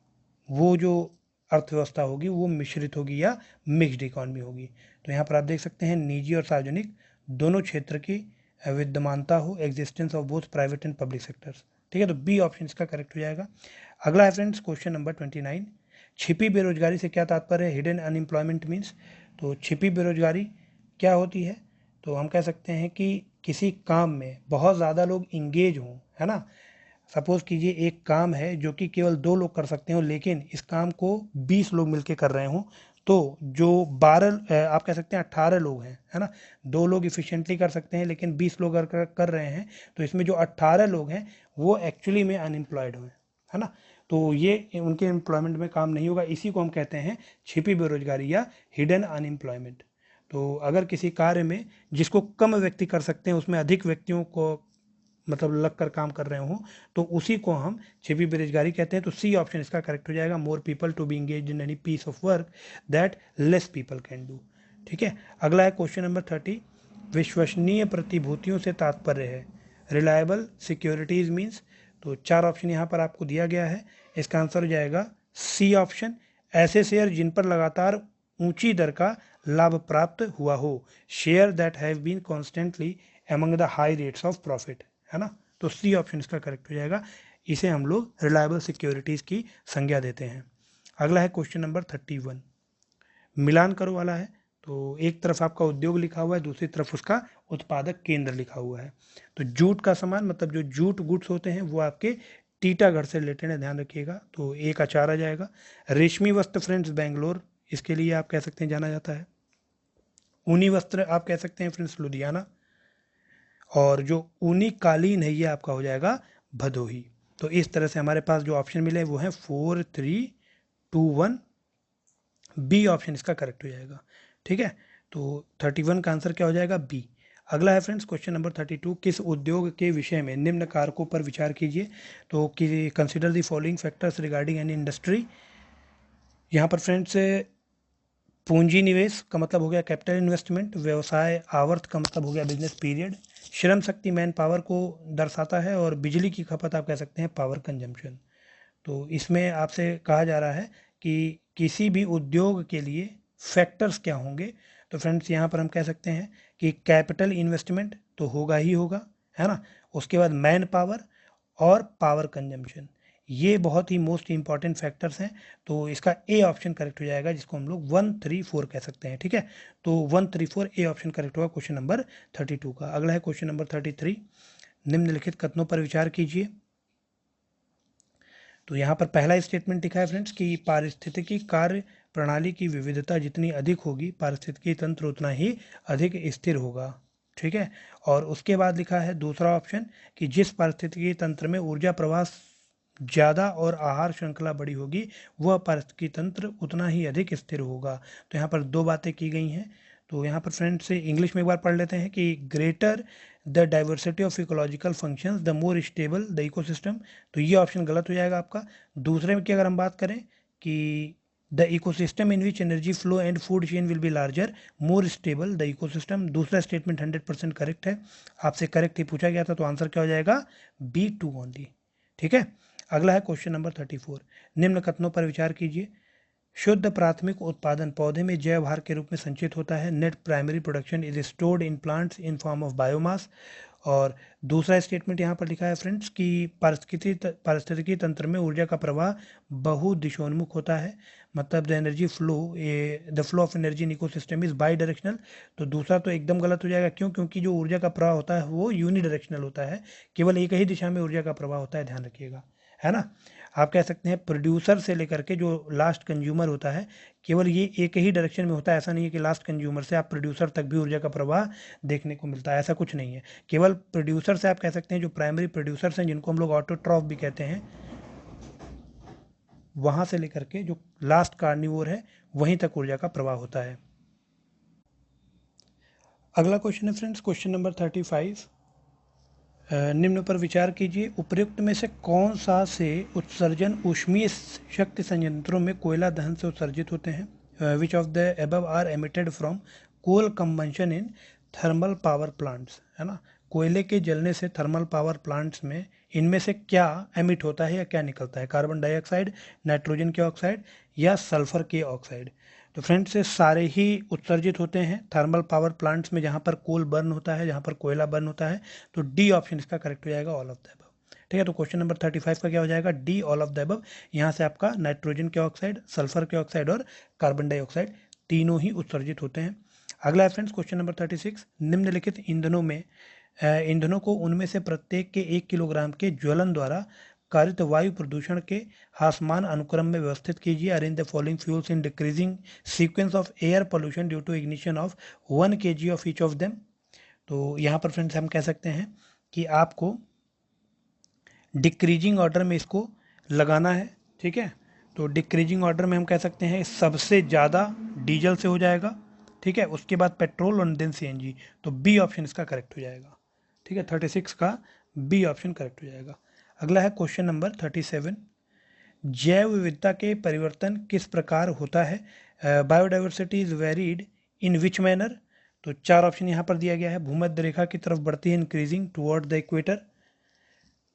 वो जो अर्थव्यवस्था होगी वो मिश्रित होगी या मिक्स्ड इकॉनमी होगी। तो यहाँ पर आप देख सकते हैं निजी और सार्वजनिक दोनों क्षेत्र की विद्यमानता हो, existence of both private and public sectors, ठीक है। तो बी ऑप्शन इसका करेक्ट हो जाएगा। अगला है फ्रेंड्स क्वेश्चन नंबर 29। छिपी बेरोजगारी से क्या तात्पर्य है? Hidden unemployment means. तो छिपी बेरोजगारी क्या होती है? तो हम कह सकते हैं कि किसी काम में बहुत ज़्यादा लोग इंगेज हों, है ना। सपोज कीजिए एक काम है जो कि केवल 2 लोग कर सकते हो, लेकिन इस काम को 20 लोग मिलके कर रहे हों, तो जो 12 आप कह सकते हैं 18 लोग हैं, है ना। 2 लोग इफिशिएंटली कर सकते हैं लेकिन 20 लोग अगर कर रहे हैं तो इसमें जो 18 लोग हैं वो एक्चुअली में अनएम्प्लॉयड हुए, है ना। तो ये उनके एम्प्लॉयमेंट में काम नहीं होगा, इसी को हम कहते हैं छिपी बेरोजगारी या हिडन अनएम्प्लॉयमेंट। तो अगर किसी कार्य में जिसको कम व्यक्ति कर सकते हैं उसमें अधिक व्यक्तियों को मतलब लग कर काम कर रहे हों तो उसी को हम छिपी बेरोजगारी कहते हैं। तो सी ऑप्शन इसका करेक्ट हो जाएगा। More people to be engage in any piece of work that less people can do, ठीक है। अगला है क्वेश्चन नंबर 30। विश्वसनीय प्रतिभूतियों से तात्पर्य है? Reliable securities means. तो 4 ऑप्शन यहाँ पर आपको दिया गया है, इसका आंसर हो जाएगा सी ऑप्शन। ऐसे शेयर जिन पर लगातार ऊंची दर का लाभ प्राप्त हुआ हो, share that have been constantly among the high rates of profit, है ना। तो सी ऑप्शन इसका करेक्ट हो जाएगा। इसे हम लोग रिलायबल सिक्योरिटीज की संज्ञा देते हैं। अगला है क्वेश्चन नंबर 31। मिलान करो वाला है। तो एक तरफ आपका उद्योग लिखा हुआ है, दूसरी तरफ उसका उत्पादक केंद्र लिखा हुआ है। तो जूट का सामान मतलब जो जूट गुड्स होते हैं वो आपके टीटागढ़ से रिलेटेड है, ध्यान रखिएगा। तो एक का 4 आ जाएगा। रेशमी वस्त्र फ्रेंड्स बेंगलोर, इसके लिए आप कह सकते हैं जाना जाता है। ऊनी वस्त्र आप कह सकते हैं फ्रेंड्स लुधियाना। और जो ऊनी कालीन है ये आपका हो जाएगा भदोही। तो इस तरह से हमारे पास जो ऑप्शन मिले वो हैं 4, 3, 2, 1। बी ऑप्शन इसका करेक्ट हो जाएगा, ठीक है। तो 31 का आंसर क्या हो जाएगा? बी। अगला है फ्रेंड्स क्वेश्चन नंबर 32। किस उद्योग के विषय में निम्न कारकों पर विचार कीजिए? तो कि consider the following factors regarding any industry. यहाँ पर फ्रेंड्स पूंजी निवेश का मतलब हो गया कैपिटल इन्वेस्टमेंट, व्यवसाय आवर्त का मतलब हो गया business period, Shram Shakti man power को दर्शाता है, और बिजली की खपत आप कह सकते हैं पावर कंजम्पशन। तो इसमें आपसे कहा जा रहा है कि किसी भी उद्योग के लिए फैक्टर्स क्या होंगे। तो फ्रेंड्स यहाँ पर हम कह सकते हैं कि कैपिटल इन्वेस्टमेंट तो होगा ही होगा, है ना। उसके बाद मैन पावर और पावर कंजम्पशन, ये बहुत ही मोस्ट इंपॉर्टेंट फैक्टर्स हैं। तो इसका ए ऑप्शन करेक्ट हो जाएगा, जिसको हम लोग 1, 3, 4 कह सकते हैं, ठीक है। तो 1, 3, 4 ए ऑप्शन करेक्ट होगा क्वेश्चन नंबर 32 का। अगला है क्वेश्चन नंबर 33। निम्नलिखित कथनों पर विचार कीजिए। तो यहाँ पर पहला स्टेटमेंट लिखा है फ्रेंड्स कि पारिस्थितिकी कार्य प्रणाली की विविधता जितनी अधिक होगी पारिस्थितिकी तंत्र उतना ही अधिक स्थिर होगा। ठीक है, और उसके बाद लिखा है दूसरा ऑप्शन कि जिस पारिस्थितिकी तंत्र में ऊर्जा प्रवाह ज़्यादा और आहार श्रृंखला बड़ी होगी वह पारिस्थितिकी तंत्र उतना ही अधिक स्थिर होगा। तो यहाँ पर दो बातें की गई हैं। तो यहाँ पर फ्रेंड्स से इंग्लिश में एक बार पढ़ लेते हैं कि greater the diversity of ecological functions the more stable the ecosystem. तो ये ऑप्शन गलत हो जाएगा आपका। दूसरे में की अगर हम बात करें कि the ecosystem in which energy flow and food chain will be larger more stable the ecosystem, दूसरा स्टेटमेंट 100% करेक्ट है। आपसे करेक्ट ही पूछा गया था तो आंसर क्या हो जाएगा B2 ओनली। ठीक है, अगला है क्वेश्चन नंबर 34। निम्न कथनों पर विचार कीजिए। शुद्ध प्राथमिक उत्पादन पौधे में जैव भार के रूप में संचित होता है। Net primary production is stored in plants in form of biomass. और दूसरा स्टेटमेंट यहाँ पर लिखा है फ्रेंड्स कि पारिस्थितिकी तंत्र में ऊर्जा का प्रवाह बहुदिशोन्मुख होता है, मतलब the flow of energy in ecosystem is by directional. तो दूसरा तो एकदम गलत हो जाएगा, क्यों? क्योंकि जो ऊर्जा का प्रवाह होता है वो यूनिडायरेक्शनल होता है, केवल एक ही दिशा में ऊर्जा का प्रवाह होता है, ध्यान रखिएगा, है ना। आप कह सकते हैं प्रोड्यूसर से लेकर के जो लास्ट कंज्यूमर होता है केवल ये एक ही डायरेक्शन में होता है। ऐसा नहीं है कि लास्ट कंज्यूमर से आप प्रोड्यूसर तक भी ऊर्जा का प्रवाह देखने को मिलता है, ऐसा कुछ नहीं है। केवल प्रोड्यूसर से आप कह सकते हैं जो प्राइमरी प्रोड्यूसर्स हैं जिनको हम लोग ऑटोट्रॉफ भी कहते हैं, वहां से लेकर के जो लास्ट कार्निवोर है वहीं तक ऊर्जा का प्रवाह होता है। अगला क्वेश्चन है फ्रेंड्स क्वेश्चन नंबर 35। निम्न पर विचार कीजिए। उपर्युक्त में से कौन सा से उत्सर्जन ऊष्मीय शक्ति संयंत्रों में कोयला दहन से उत्सर्जित होते हैं? Which of the above are emitted from coal combustion in thermal power plants, है ना। कोयले के जलने से थर्मल पावर प्लांट्स में इनमें से क्या एमिट होता है या क्या निकलता है? कार्बन डाइऑक्साइड, नाइट्रोजन के ऑक्साइड या सल्फर के ऑक्साइड? तो फ्रेंड्स सारे ही उत्सर्जित होते हैं थर्मल पावर प्लांट्स में जहाँ पर कोल बर्न होता है, जहाँ पर कोयला बर्न होता है। तो डी ऑप्शन इसका करेक्ट हो जाएगा, ऑल ऑफ द अबव। ठीक है, तो क्वेश्चन नंबर 35 का क्या हो जाएगा? D, all of the above. यहाँ से आपका नाइट्रोजन के ऑक्साइड, सल्फर के ऑक्साइड और कार्बन डाइऑक्साइड तीनों ही उत्सर्जित होते हैं। अगला है फ्रेंड्स क्वेश्चन नंबर 36। निम्नलिखित ईंधनों को उनमें से प्रत्येक के 1 किलोग्राम के ज्वलन द्वारा कारित वायु प्रदूषण के ह्रासमान अनुक्रम में व्यवस्थित कीजिए। Arrange the following fuels in decreasing sequence of air pollution due to ignition of 1 kg of each of them. तो यहाँ पर फ्रेंड्स हम कह सकते हैं कि आपको डिक्रीजिंग ऑर्डर में इसको लगाना है। ठीक है, तो डिक्रीजिंग ऑर्डर में हम कह सकते हैं सबसे ज़्यादा डीजल से हो जाएगा। ठीक है, उसके बाद पेट्रोल और देन CNG। तो बी ऑप्शन इसका करेक्ट हो जाएगा। ठीक है, 36 का बी ऑप्शन करेक्ट हो जाएगा। अगला है क्वेश्चन नंबर 37। जैव विविधता के परिवर्तन किस प्रकार होता है? Biodiversity is varied in which manner? तो 4 ऑप्शन यहाँ पर दिया गया है। भूमध्य रेखा की तरफ बढ़ती है, इंक्रीजिंग टुवर्ड द इक्वेटर।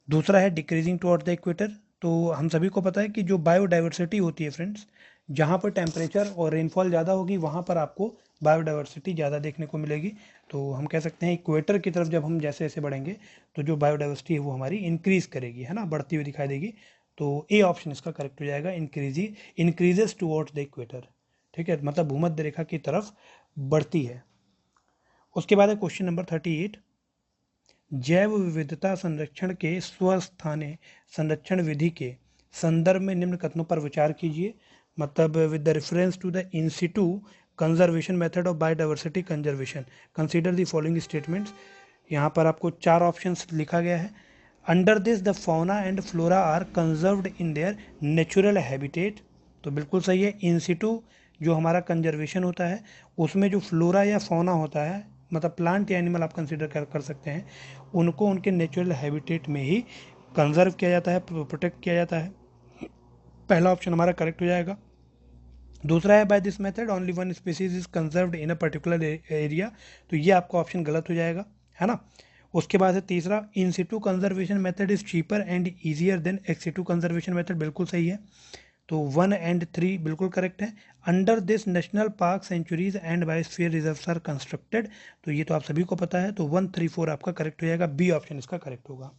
दूसरा है डिक्रीजिंग टुवर्ड द इक्वेटर। तो हम सभी को पता है कि जो बायोडाइवर्सिटी होती है फ्रेंड्स, जहाँ पर टेम्परेचर और रेनफॉल ज़्यादा होगी वहाँ पर आपको बायोडाइवर्सिटी ज़्यादा देखने को मिलेगी। तो हम कह सकते हैं इक्वेटर की तरफ जब हम जैसे जैसे बढ़ेंगे तो जो बायोडाइवर्सिटी है वो हमारी इंक्रीज करेगी, है ना, बढ़ती हुई दिखाई देगी। तो ए ऑप्शन इसका करेक्ट हो जाएगा, इंक्रीजेस टुवर्ड्स द इक्वेटर। ठीक है, मतलब भूमध्य रेखा की तरफ बढ़ती है। उसके बाद है क्वेश्चन नंबर 38। जैव विविधता संरक्षण के स्वस्थानीय संरक्षण विधि के संदर्भ में निम्न कथनों पर विचार कीजिए। मतलब with the reference to the in situ conservation method of biodiversity conservation consider the following statements. यहाँ पर आपको 4 ऑप्शंस लिखा गया है। Under this the fauna and flora are conserved in their natural habitat. तो बिल्कुल सही है। इन सिटू जो हमारा कंजर्वेशन होता है उसमें जो फ्लोरा या फौना होता है, मतलब प्लांट या एनिमल आप कंसीडर कर सकते हैं, उनको उनके नेचुरल हैबिटेट में ही कंजर्व किया जाता है, प्रोटेक्ट किया जाता है। पहला ऑप्शन हमारा करेक्ट हो जाएगा। दूसरा है by this method only 1 species is conserved in a particular area. तो ये आपका ऑप्शन गलत हो जाएगा, है ना। उसके बाद है तीसरा, in situ conservation method is cheaper and easier than ex situ conservation method, बिल्कुल सही है। तो 1 और 3 बिल्कुल करेक्ट है। Under this national park sanctuaries and biosphere reserves are constructed. तो ये तो आप सभी को पता है। तो 1, 3, 4 आपका करेक्ट हो जाएगा, बी ऑप्शन इसका करेक्ट होगा।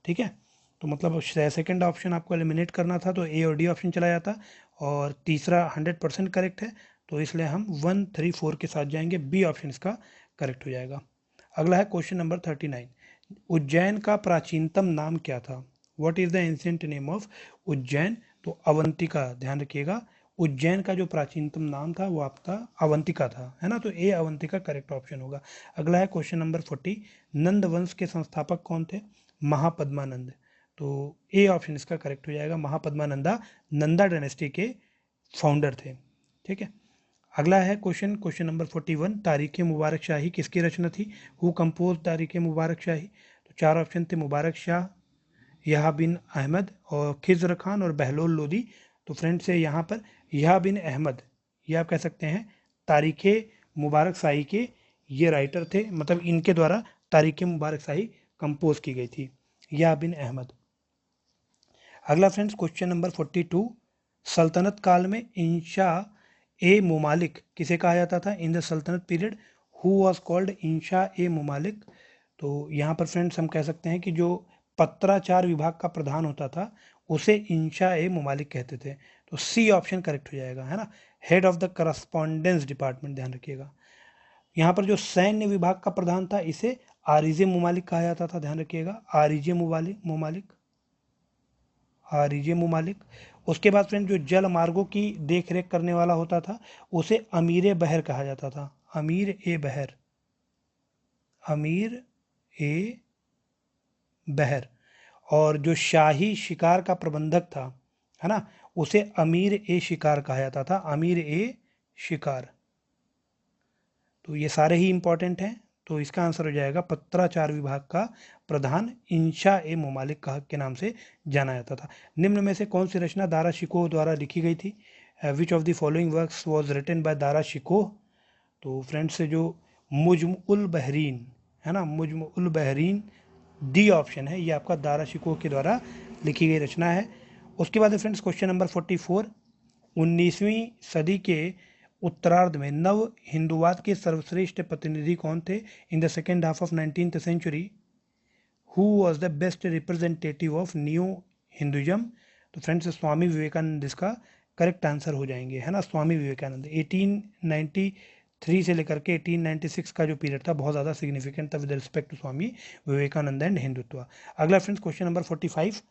ठीक है, तो मतलब सेकंड ऑप्शन आपको एलिमिनेट करना था तो ए और डी ऑप्शन चला जाता, और तीसरा 100% करेक्ट है तो इसलिए हम 1, 3, 4 के साथ जाएंगे, बी ऑप्शन इसका करेक्ट हो जाएगा। अगला है क्वेश्चन नंबर 39। उज्जैन का प्राचीनतम नाम क्या था? What is the ancient name of Ujjain? तो अवंतिका, ध्यान रखिएगा, उज्जैन का जो प्राचीनतम नाम था वो आपका अवंतिका था, है ना। तो ए अवंतिका करेक्ट ऑप्शन होगा। अगला है क्वेश्चन नंबर 40, नंद वंश के संस्थापक कौन थे? महापद्मानंद। तो ए ऑप्शन इसका करेक्ट हो जाएगा। महापद्मानंदा नंदा डायनेस्टी के फाउंडर थे, ठीक है। अगला है क्वेश्चन नंबर 41, तारीख मुबारक शाही किसकी रचना थी? हु कंपोज तारीख मुबारक शाही? तो चार ऑप्शन थे, मुबारक शाह, यहा बिन अहमद और खिजर खान और बहलोल लोदी। तो फ्रेंड्स यहाँ पर यहा बिन अहमद, ये आप कह सकते हैं तारीख मुबारक शाही के ये राइटर थे, मतलब इनके द्वारा तारीख मुबारक शाही कंपोज की गई थी, यहा बिन अहमद। अगला फ्रेंड्स क्वेश्चन नंबर 42, सल्तनत काल में इंशा ए मुमालिक किसे कहा जाता था? इन द सल्तनत पीरियड हु वॉज कॉल्ड इंशा ए मुमालिक? तो यहाँ पर फ्रेंड्स हम कह सकते हैं कि जो पत्राचार विभाग का प्रधान होता था उसे इंशा ए मुमालिक कहते थे। तो सी ऑप्शन करेक्ट हो जाएगा, है ना। Head of the correspondence department, ध्यान रखिएगा। यहाँ पर जो सैन्य विभाग का प्रधान था इसे आरिजे मुमालिक कहा जाता था, ध्यान रखिएगा, आरिजे मुमालिक, आरिजे मुमालिक। उसके बाद फ्रेंड जो जल मार्गों की देख रेख करने वाला होता था उसे अमीर बहर कहा जाता था, अमीर ए बहर, अमीर ए बहर। और जो शाही शिकार का प्रबंधक था, है ना, उसे अमीर ए शिकार कहा जाता था, अमीर ए शिकार। तो ये सारे ही इंपॉर्टेंट हैं। तो इसका आंसर हो जाएगा पत्राचार विभाग का प्रधान इंशा ए मुमालिक के नाम से जाना जाता था। निम्न में से कौन सी रचना दारा शिकोह द्वारा लिखी गई थी? Which of the following works was written by Dara Shikoh? तो फ्रेंड्स जो मुज्म उल बहरीन, है ना, मुज्म उल बहरीन डी ऑप्शन है, ये आपका दारा शिकोह के द्वारा लिखी गई रचना है। उसके बाद फ्रेंड्स क्वेश्चन नंबर 44, 19वीं सदी के उत्तरार्ध में नव हिंदुवाद के सर्वश्रेष्ठ प्रतिनिधि कौन थे? In the second half of 19th century who was the best representative of new Hinduism? तो फ्रेंड्स स्वामी विवेकानंद इसका करेक्ट आंसर हो जाएंगे, है ना, स्वामी विवेकानंद। 1893 से लेकर के 1896 का जो पीरियड था बहुत ज़्यादा सिग्निफिकेंट था with respect to Swami Vivekananda and Hindutva. अगला फ्रेंड्स क्वेश्चन नंबर 45,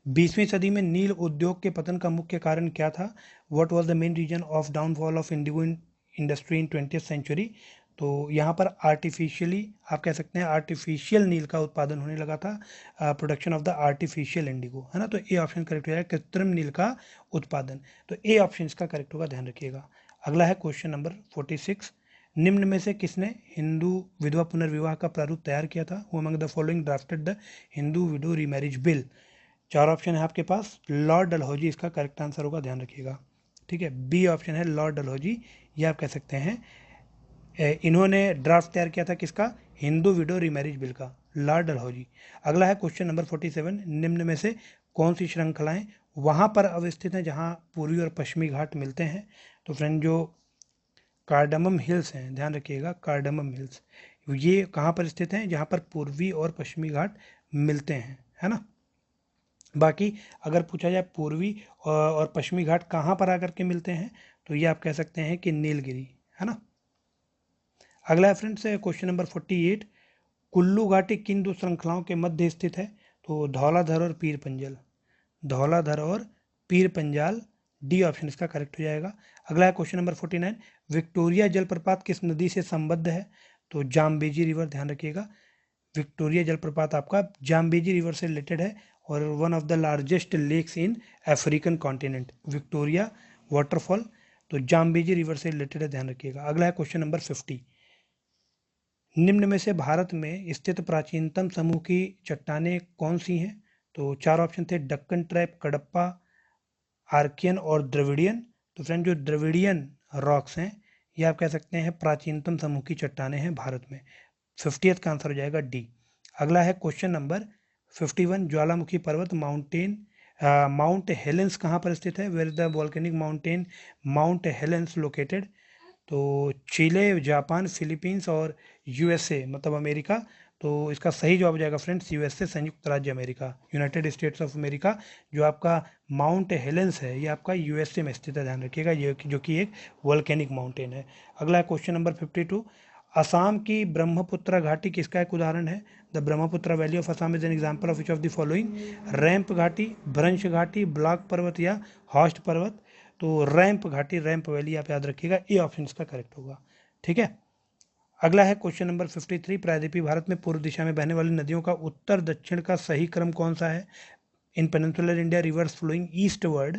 20वीं सदी में नील उद्योग के पतन का मुख्य कारण क्या था? What was the main reason of downfall of indigo industry in 20th century? तो यहाँ पर आर्टिफिशियली आप कह सकते हैं आर्टिफिशियल नील का उत्पादन होने लगा था, production of the artificial Indigo, है ना। तो ए ऑप्शन करेक्ट हो जाएगा, कृत्रिम नील का उत्पादन। तो ए ऑप्शन इसका करेक्ट होगा, ध्यान रखिएगा। अगला है क्वेश्चन नंबर 46, निम्न में से किसने हिंदू विधवा पुनर्विवाह का प्रारूप तैयार किया था? Who among the following drafted the Hindu window remarriage bill? चार ऑप्शन है आपके पास, लॉर्ड डलहौजी इसका करेक्ट आंसर होगा, ध्यान रखिएगा, ठीक है। बी ऑप्शन है लॉर्ड डलहौजी, ये आप कह सकते हैं इन्होंने ड्राफ्ट तैयार किया था किसका? हिंदू विडो रीमैरिज बिल का, लॉर्ड डलहौजी। अगला है क्वेश्चन नंबर 47, निम्न में से कौन सी श्रृंखलाएं वहाँ पर अवस्थित हैं जहाँ पूर्वी और पश्चिमी घाट मिलते हैं? तो फ्रेंड जो कार्डमम हिल्स हैं, ध्यान रखिएगा, कार्डमम हिल्स ये कहाँ पर स्थित हैं? जहाँ पर पूर्वी और पश्चिमी घाट मिलते हैं, है ना। बाकी अगर पूछा जाए पूर्वी और पश्चिमी घाट कहाँ पर आकर के मिलते हैं, तो ये आप कह सकते हैं कि नीलगिरी, है ना। अगला है फ्रेंड्स क्वेश्चन नंबर 48, कुल्लू घाटी किन दो श्रृंखलाओं के मध्य स्थित है? तो धौलाधर और पीर पंजाल, धौलाधर और पीर पंजाल, डी ऑप्शन इसका करेक्ट हो जाएगा। अगला है क्वेश्चन नंबर 49, विक्टोरिया जलप्रपात किस नदी से संबद्ध है? तो जाम्बेजी रिवर, ध्यान रखिएगा, विक्टोरिया जलप्रपात आपका जाम्बेजी रिवर से रिलेटेड है और one of the largest lakes in African continent, Victoria waterfall, तो जाम्बेजी रिवर से रिलेटेड है, ध्यान रखिएगा। अगला है क्वेश्चन नंबर 50, निम्न में से भारत में स्थित प्राचीनतम समूह की चट्टानें कौन सी हैं? तो चार ऑप्शन थे, डक्कन ट्रैप, कडप्पा, आर्कियन और द्रविडियन। तो फ्रेंड जो द्रविडियन रॉक्स हैं ये आप कह सकते हैं प्राचीनतम समूह की चट्टानें हैं भारत में। 50th का आंसर हो जाएगा डी। अगला है क्वेश्चन नंबर 51, ज्वालामुखी पर्वत माउंट हेलेंस कहाँ पर स्थित है? Where the volcanic mountain Mount Helens located? तो चिले, जापान, फिलीपींस और यूएसए मतलब अमेरिका। तो इसका सही जवाब हो जाएगा फ्रेंड्स यूएसए, संयुक्त राज्य America, United states of America. जो आपका माउंट हेलेंस है ये आपका यूएसए में स्थित है, ध्यान रखिएगा, ये जो कि एक वॉल्केनिक माउंटेन है। अगला क्वेश्चन नंबर 52, असम की ब्रह्मपुत्र घाटी किसका एक उदाहरण है? The Brahmaputra valley of Assam is an example of which of the following? Ramp घाटी, भ्रंश घाटी, ब्लॉक पर्वत या हॉस्ट पर्वत? तो रैंप घाटी, रैंप वैली आप याद रखिएगा, ए ऑप्शन इसका करेक्ट होगा। ठीक है, अगला है क्वेश्चन नंबर 53, प्रायद्वीपीय भारत में पूर्व दिशा में बहने वाली नदियों का उत्तर दक्षिण का सही क्रम कौन सा है? In peninsular India rivers flowing eastward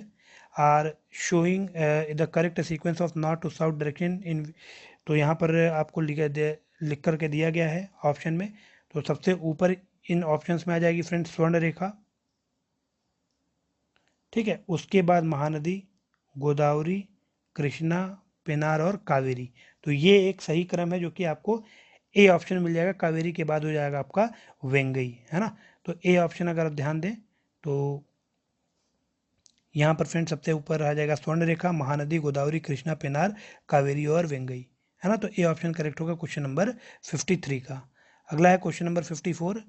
are showing the correct sequence of north to south direction in. तो यहाँ पर आपको लिख करके दिया गया है ऑप्शन में। तो सबसे ऊपर इन ऑप्शंस में आ जाएगी फ्रेंड्स स्वर्ण रेखा, ठीक है, उसके बाद महानदी, गोदावरी, कृष्णा, पेनार और कावेरी। तो ये एक सही क्रम है जो कि आपको ए ऑप्शन मिल जाएगा। कावेरी के बाद हो जाएगा आपका वेंगई, है ना। तो ए ऑप्शन अगर आप ध्यान दें तो यहाँ पर फ्रेंड सबसे ऊपर आ जाएगा स्वर्ण रेखा, महानदी, गोदावरी, कृष्णा, पेनार, कावेरी और वेंगई, है ना। तो ए ऑप्शन करेक्ट होगा क्वेश्चन नंबर 53 का। अगला है क्वेश्चन नंबर 54,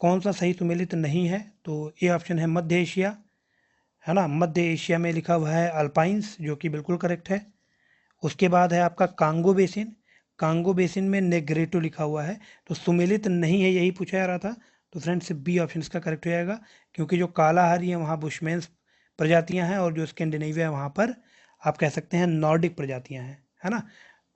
कौन सा सही सुमेलित नहीं है? तो ए ऑप्शन है मध्य एशिया, है ना। मध्य एशिया में लिखा हुआ है अल्पाइंस, जो कि बिल्कुल करेक्ट है। उसके बाद है आपका कांगो बेसिन, कांगो बेसिन में नेग्रेटो लिखा हुआ है, तो सुमेलित नहीं है, यही पूछा जा रहा था। तो फ्रेंड्स बी ऑप्शन इसका करेक्ट हो जाएगा, क्योंकि जो कालाहारी है वहाँ बुशमैन्स प्रजातियाँ हैं, और जो स्कैंडिनेविया है वहाँ पर आप कह सकते हैं नॉर्डिक प्रजातियाँ हैं, है ना।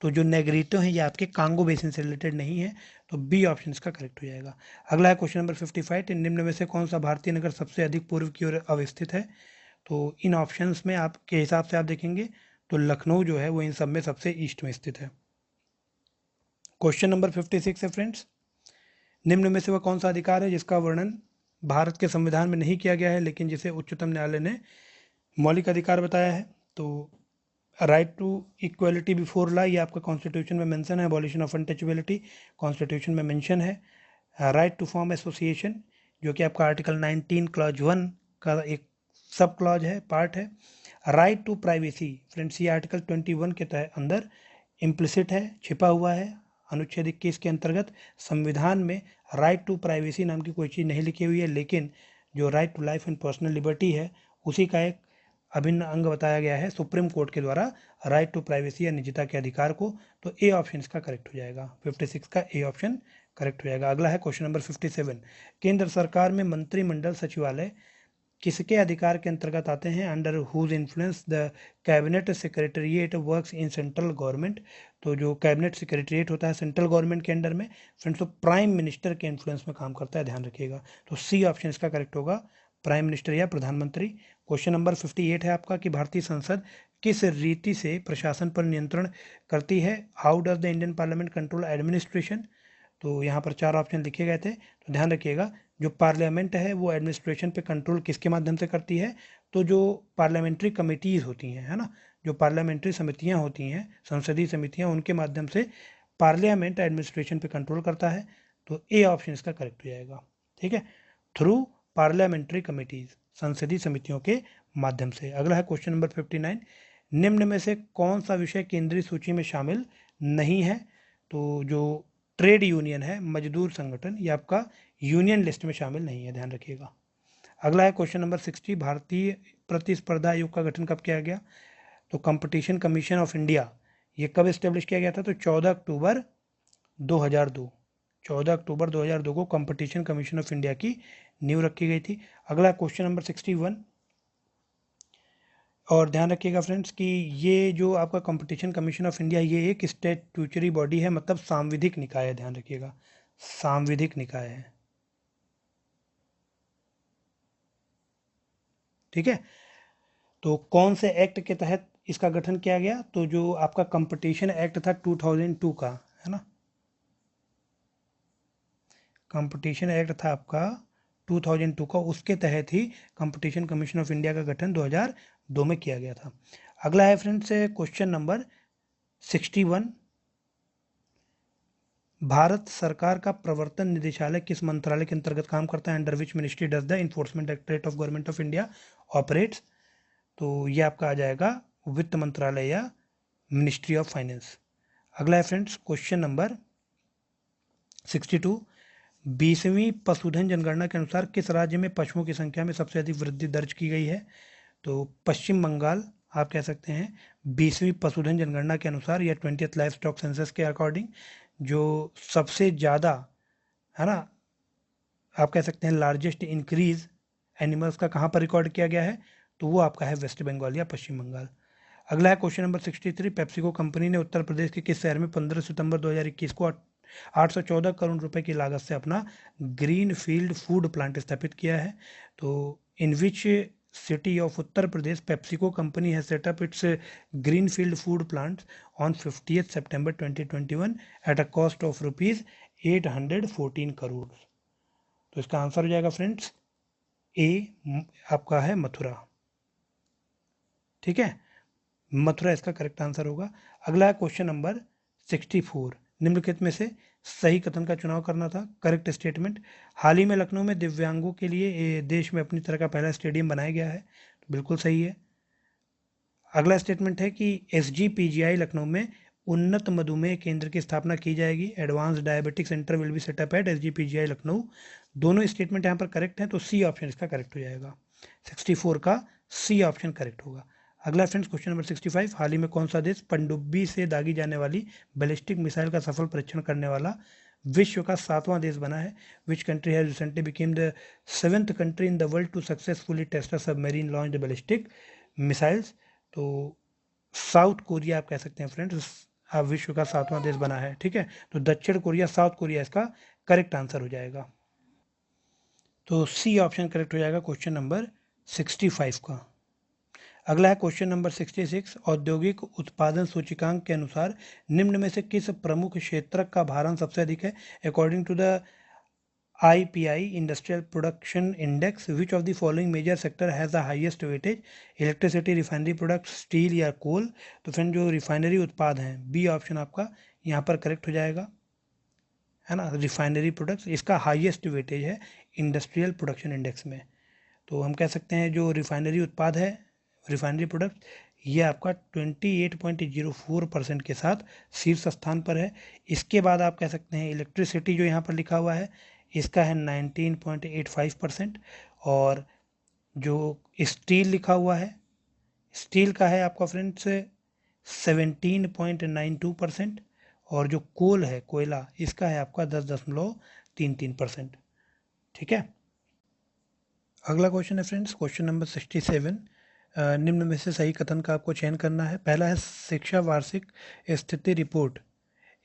तो जो नेग्रेटो हैं ये आपके कांगो बेसिन से रिलेटेड नहीं है, तो बी ऑप्शन इसका करेक्ट हो जाएगा। अगला है क्वेश्चन नंबर 55, निम्न में से कौन सा भारतीय नगर सबसे अधिक पूर्व की ओर अवस्थित है? तो इन ऑप्शंस में आपके हिसाब से आप देखेंगे तो लखनऊ जो है वो इन सब में सबसे ईस्ट में स्थित है। क्वेश्चन नंबर 56 है फ्रेंड्स, निम्न में से वह कौन सा अधिकार है जिसका वर्णन भारत के संविधान में नहीं किया गया है लेकिन जिसे उच्चतम न्यायालय ने मौलिक अधिकार बताया है? तो right to equality before law, ये आपका कॉन्स्टिट्यूशन में मेंशन है। एबॉलिशन ऑफ अनटचेबिलिटी कॉन्स्टिट्यूशन में मेंशन है। राइट टू फॉर्म एसोसिएशन, जो कि आपका आर्टिकल 19 क्लॉज 1 का एक सब क्लॉज है, पार्ट है। राइट टू प्राइवेसी फ्रेंड्स, ये आर्टिकल 21 के तहत अंदर इम्प्लिसिट है, छिपा हुआ है। अनुच्छेद 21 के अंतर्गत संविधान में राइट टू प्राइवेसी नाम की कोई चीज़ नहीं लिखी हुई है, लेकिन जो right to life and personal liberty है उसी का एक अभिन्न अंग बताया गया है सुप्रीम कोर्ट के द्वारा, राइट टू प्राइवेसी या निजता के अधिकार को। तो ए ऑप्शन इसका करेक्ट हो जाएगा, 56 का ए ऑप्शन करेक्ट हो जाएगा। अगला है क्वेश्चन नंबर 57, केंद्र सरकार में मंत्रिमंडल सचिवालय किसके अधिकार के अंतर्गत आते हैं? Under whose influence the cabinet secretariat works in central government. तो जो कैबिनेट सेक्रेटरिएट होता है सेंट्रल गवर्नमेंट के अंडर में फ्रेंड्स, तो प्राइम मिनिस्टर के इन्फ्लुएंस में काम करता है, ध्यान रखिएगा। तो सी ऑप्शन इसका करेक्ट होगा, प्राइम मिनिस्टर या प्रधानमंत्री। क्वेश्चन नंबर 58 है आपका कि भारतीय संसद किस रीति से प्रशासन पर नियंत्रण करती है? How does the Indian parliament control administration? तो यहाँ पर 4 ऑप्शन लिखे गए थे, तो ध्यान रखिएगा। जो पार्लियामेंट है वो एडमिनिस्ट्रेशन पे कंट्रोल किसके माध्यम से करती है? तो जो पार्लियामेंट्री कमिटीज़ होती हैं, है ना, जो पार्लियामेंट्री समितियाँ होती हैं, संसदीय समितियाँ, उनके माध्यम से पार्लियामेंट एडमिनिस्ट्रेशन पे कंट्रोल करता है। तो ए ऑप्शन इसका करेक्ट हो जाएगा, ठीक है, थ्रू पार्लियामेंट्री कमिटीज़, संसदीय समितियों के माध्यम से। अगला है क्वेश्चन नंबर 59, निम्न में से कौन सा विषय केंद्रीय सूची में शामिल नहीं है? तो जो ट्रेड यूनियन है, मजदूर संगठन, ये आपका यूनियन लिस्ट में शामिल नहीं है, ध्यान रखिएगा। अगला है क्वेश्चन नंबर 60, भारतीय प्रतिस्पर्धा आयोग का गठन कब किया गया? तो कंपटीशन कमीशन ऑफ इंडिया ये कब इस्टेब्लिश किया गया था? तो 14 अक्टूबर 2002, 14 अक्टूबर 2002 को कंपटीशन कमीशन ऑफ इंडिया की नींव रखी गई थी। अगला क्वेश्चन नंबर 61, और ध्यान रखिएगा फ्रेंड्स कि ये जो आपका कंपटीशन कमीशन ऑफ इंडिया ये एक स्टैट्यूटरी बॉडी है, मतलब सांविधिक निकाय है, ध्यान रखिएगा, सांविधिक निकाय है, ठीक है। तो कौन से एक्ट के तहत इसका गठन किया गया? तो जो आपका कंपटीशन एक्ट था 2002 का, है ना, कंपटीशन एक्ट था आपका 2002 का, उसके तहत ही कंपटीशन कमीशन ऑफ इंडिया का गठन 2002 में किया गया था। अगला है फ्रेंड्स क्वेश्चन नंबर 61, भारत सरकार का प्रवर्तन निदेशालय किस मंत्रालय के अंतर्गत काम करता है? Under which ministry does the enforcement directorate of government of India operates? तो ये आपका आ जाएगा वित्त मंत्रालय या मिनिस्ट्री ऑफ फाइनेंस। अगला है फ्रेंड्स क्वेश्चन नंबर 62, 20वीं पशुधन जनगणना के अनुसार किस राज्य में पशुओं की संख्या में सबसे अधिक वृद्धि दर्ज की गई है? तो पश्चिम बंगाल आप कह सकते हैं 20वीं पशुधन जनगणना के अनुसार या 20th लाइफ स्टॉक सेंसस के अकॉर्डिंग जो सबसे ज़्यादा, है ना, आप कह सकते हैं लार्जेस्ट इंक्रीज एनिमल्स का कहाँ पर रिकॉर्ड किया गया है? तो वो आपका है वेस्ट बंगाल या पश्चिम बंगाल। अगला है क्वेश्चन नंबर 63, पेप्सिको कंपनी ने उत्तर प्रदेश के किस शहर में 15 सितंबर 2021 को 814 करोड़ रुपए की लागत से अपना ग्रीन फील्ड फूड प्लांट स्थापित किया है? तो in which city of Uttar Pradesh PepsiCo company has set up its green field food plant on 50th September 2021 at a cost of rupees 814 crore? तो इसका आंसर हो जाएगा फ्रेंड्स ए, आपका है मथुरा। ठीक है, मथुरा इसका करेक्ट आंसर होगा। अगला है क्वेश्चन नंबर 64, निम्नलिखित में से सही कथन का चुनाव करना था। करेक्ट स्टेटमेंट, हाल ही में लखनऊ में दिव्यांगों के लिए देश में अपनी तरह का पहला स्टेडियम बनाया गया है। तो बिल्कुल सही है। अगला स्टेटमेंट है कि SGPGI लखनऊ में उन्नत मधुमेह केंद्र की स्थापना की जाएगी। Advance diabetic centre will be set up at SGPGI Lucknow. दोनों स्टेटमेंट यहाँ पर करेक्ट हैं, तो सी ऑप्शन इसका करेक्ट हो जाएगा। 64 का सी ऑप्शन करेक्ट होगा। अगला फ्रेंड्स क्वेश्चन नंबर 65, हाल ही में कौन सा देश पनडुब्बी से दागी जाने वाली बैलिस्टिक मिसाइल का सफल परीक्षण करने वाला विश्व का 7वां देश बना है? Which country has recently became the 7th country in the world to successfully test a submarine launched ballistic missiles? तो साउथ कोरिया आप कह सकते हैं फ्रेंड्स, विश्व का 7वां देश बना है। ठीक है, तो दक्षिण कोरिया, साउथ कोरिया इसका करेक्ट आंसर हो जाएगा। तो सी ऑप्शन करेक्ट हो जाएगा क्वेश्चन नंबर 65 का। अगला है क्वेश्चन नंबर 66, औद्योगिक उत्पादन सूचकांक के अनुसार निम्न में से किस प्रमुख क्षेत्र का भारण सबसे अधिक है? According to the IPI industrial production index, which of the following major sector has the highest weightage? Electricity, refinery product, steel या कोल? तो फ्रेंड जो रिफाइनरी उत्पाद हैं, बी ऑप्शन आपका यहाँ पर करेक्ट हो जाएगा, है ना। रिफाइनरी प्रोडक्ट्स इसका हाईएस्ट वेटेज है इंडस्ट्रियल प्रोडक्शन इंडेक्स में। तो हम कह सकते हैं जो रिफाइनरी उत्पाद है, रिफाइनरी प्रोडक्ट, ये आपका 28.04% के साथ शीर्ष स्थान पर है। इसके बाद आप कह सकते हैं इलेक्ट्रिसिटी जो यहाँ पर लिखा हुआ है इसका है 19.85%, और जो स्टील लिखा हुआ है, स्टील का है आपका फ्रेंड्स 17.92%, और जो कोल है, कोयला, इसका है आपका 10.33%। ठीक है, अगला क्वेश्चन है फ्रेंड्स क्वेश्चन नंबर 67, निम्न में से सही कथन का आपको चयन करना है। पहला है शिक्षा वार्षिक स्थिति रिपोर्ट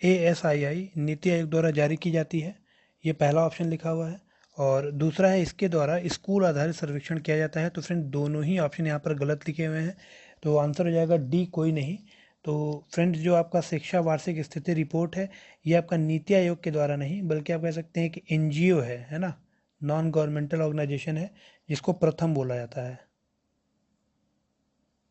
ASII नीति आयोग द्वारा जारी की जाती है, ये पहला ऑप्शन लिखा हुआ है। और दूसरा है इसके द्वारा स्कूल आधारित सर्वेक्षण किया जाता है। तो फ्रेंड दोनों ही ऑप्शन यहाँ पर गलत लिखे हुए हैं, तो आंसर हो जाएगा डी, कोई नहीं। तो फ्रेंड्स जो आपका शिक्षा वार्षिक स्थिति रिपोर्ट है, ये आपका नीति आयोग के द्वारा नहीं, बल्कि आप कह सकते हैं कि NGO है ना, नॉन गवर्नमेंटल ऑर्गेनाइजेशन है, जिसको प्रथम बोला जाता है।